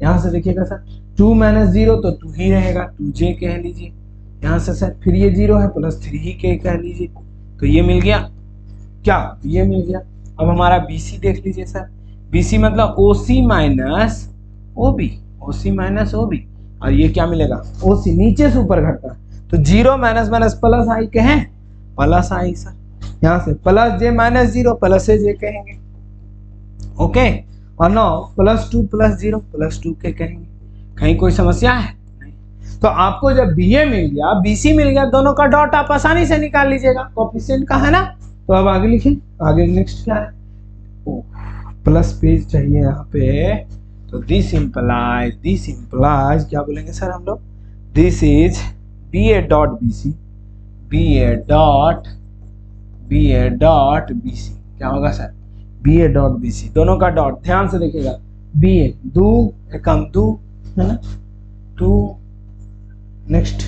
यहाँ से देखिएगा सर 2 माइनस 0 तो 2 ही रहेगा, 2j कह लीजिए। यहाँ से सर फिर ये 0 है प्लस 3k कह लीजिए, तो ये मिल गया क्या, ये मिल गया। अब हमारा BC देख लीजिए सर, BC मतलब OC माइनस OB, और ये क्या मिलेगा OC, नीचे से ऊपर घटता है तो 0 माइनस प्लस i कहें, प्लस i सर, यहाँ से plus j minus 0 plus j कहेंगे, ओके। और no plus 2 plus 0 plus 2k कहेंगे। कहीं कोई समस्या है नहीं। तो आपको जब BA मिल गया, BC मिल गया, दोनों का डॉट आप आसानी से निकाल लीजिएगा, कोएफिशिएंट का है ना। तो अब आगे लिखिए, आगे नेक्स्ट क्या है, प्लस पेज चाहिए यहाँ पे, तो दिस इंप्लाइज क्या बोलेंगे सर हम लोग, this is BA dot BC क्या होगा सर, BA डॉट BC, दोनों का डॉट, ध्यान से देखिएगा, BA 2 एकम 2 है ना, 2 नेक्स्ट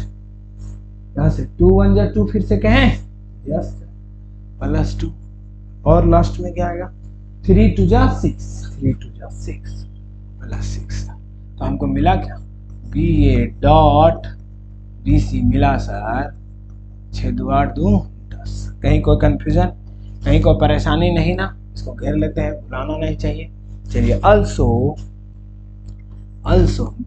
यहाँ से 2 1 जा 2, फिर से कहें यस प्लस 2, और लास्ट में क्या आएगा 3 2 जा 6 प्लस 6। तो हमको मिला क्या, BA डॉट BC मिला सर 6 2 8 2 10। कहीं कोई कंफ्यूजन, कहीं कोई परेशानी नहीं ना, इसको घेर लेते हैं, भुलाना नहीं चाहिए। चलिए अल्सो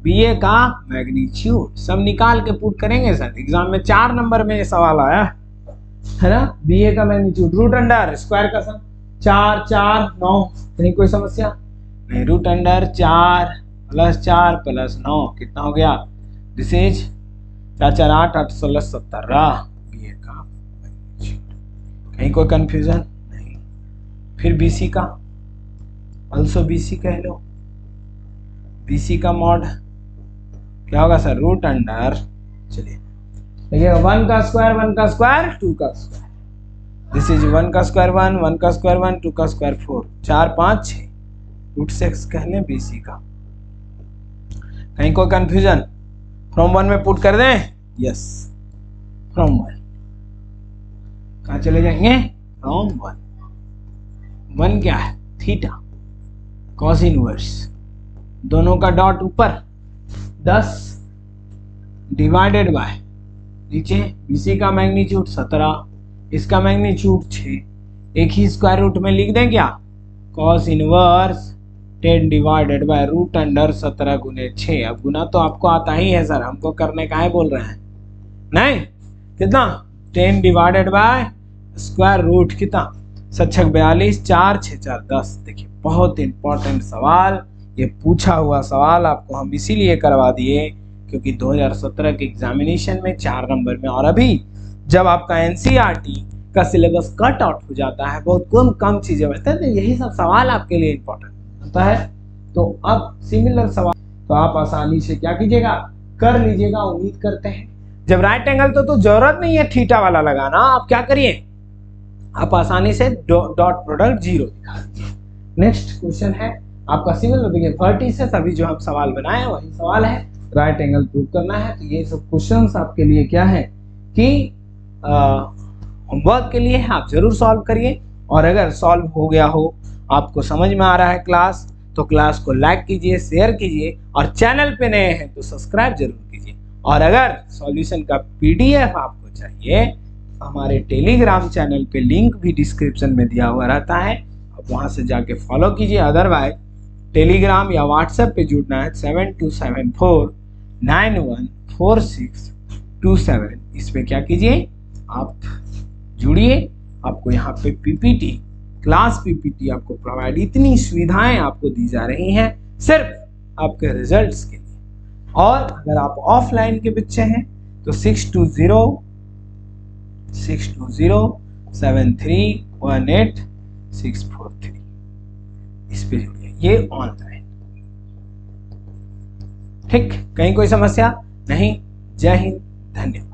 BA का मैग्नीट्यूड सब निकाल के पुट करेंगे सर, एग्जाम में 4 नंबर में ये सवाल आया है ना, BA का मैग्नीट्यूड रूट अंडर स्क्वायर का सम 4 4 9, कहीं कोई समस्या नहीं, रूट अंडर 4 प्लस 4 प्लस 9 कितना हो गया, दिस इज 4 4 8 8 16 17 BA का मैग्नीट्यूड। कहीं कोई कंफ्यूजन नहीं। फिर BC का, अल्सो BC कह लो, BC का मॉड क्या होगा सर, रूट अंडर, चलिए देखिए 1 का स्क्वायर 2 का स्क्वायर, दिस इज 1 का स्क्वायर 1 का स्क्वायर 1 2 का स्क्वायर 4 4 5 6, रूट 6 कह लें BC का। कहीं कोई कंफ्यूजन, फ्रॉम 1 में पुट कर दें, यस फ्रॉम 1 कहाँ चले जाएंगे, फ्रॉम 1 क्या है थीटा, कॉस इनवर्स दोनों का डॉट ऊपर 10 डिवाइडेड बाय नीचे BC का मैग्नीट्यूड 17, इसका मैग्नीट्यूड 6, एक ही स्क्वायर रूट में लिख दें क्या, cos inverse 10 divided by root under 17 गुने 6। अब गुना तो आपको आता ही है सर, हमको करने का है बोल रहे हैं नहीं, कितना 10 डिवाइडेड बाय स्क्वायर रूट कितना 7 42 4 6 4 10। देखिए बहुत इंपॉर्टेंट सवाल, ये पूछा हुआ सवाल आपको हम इसीलिए करवा दिए क्योंकि 2017 के एग्जामिनेशन में 4 नंबर में, और अभी जब आपका NCERT का सिलेबस कट आउट हो जाता है, बहुत कम चीजें बचते हैं, तो यही सब सवाल आपके लिए इंपॉर्टेंट होता है। तो अब सिमिलर सवाल तो आप आसानी से क्या कीजिएगा, कर लीजिएगा। उम्मीद करते हैं जब राइट एंगल तो जरूरत नहीं है थीटा वाला लगाना, आप क्या करिए, आप आसानी से डॉट प्रोडक्ट 0 दिखा दीजिए। नेक्स्ट क्वेश्चन है आपका सिमिलर, देखिए 30 से सभी जो हम सवाल बनाए वही सवाल है, राइट एंगल प्रूव करना है। तो ये सब क्वेश्चंस आपके लिए क्या है कि होमवर्क के लिए है, आप जरूर सॉल्व करिए। और अगर सॉल्व हो गया हो, आपको समझ में आ रहा है क्लास, तो क्लास को लाइक कीजिए, शेयर कीजिए, और चैनल पे नए हैं तो सब्सक्राइब जरूर कीजिए। और अगर सॉल्यूशन का PDF आपको चाहिए, हमारे टेलीग्राम चैनल पे लिंक भी डिस्क्रिप्शन में दिया हुआ रहता है, आप वहां से जाके फॉलो कीजिए। अदरवाइज टेलीग्राम या व्हाट्सएप पे जुड़ना है 7274914627, इस पे क्या कीजिए, आप जुड़िए। आपको यहाँ पे PPT क्लास PPT आपको प्रोवाइड, इतनी सुविधाएं आपको दी जा रही हैं सिर्फ आपके रिजल्ट्स के लिए। और अगर आप ऑफलाइन के बच्चे हैं तो 6207318643 इस पे जुड़िए, ये ऑनलाइन। ठीक, कहीं कोई समस्या नहीं। जय हिंद, धन्यवाद।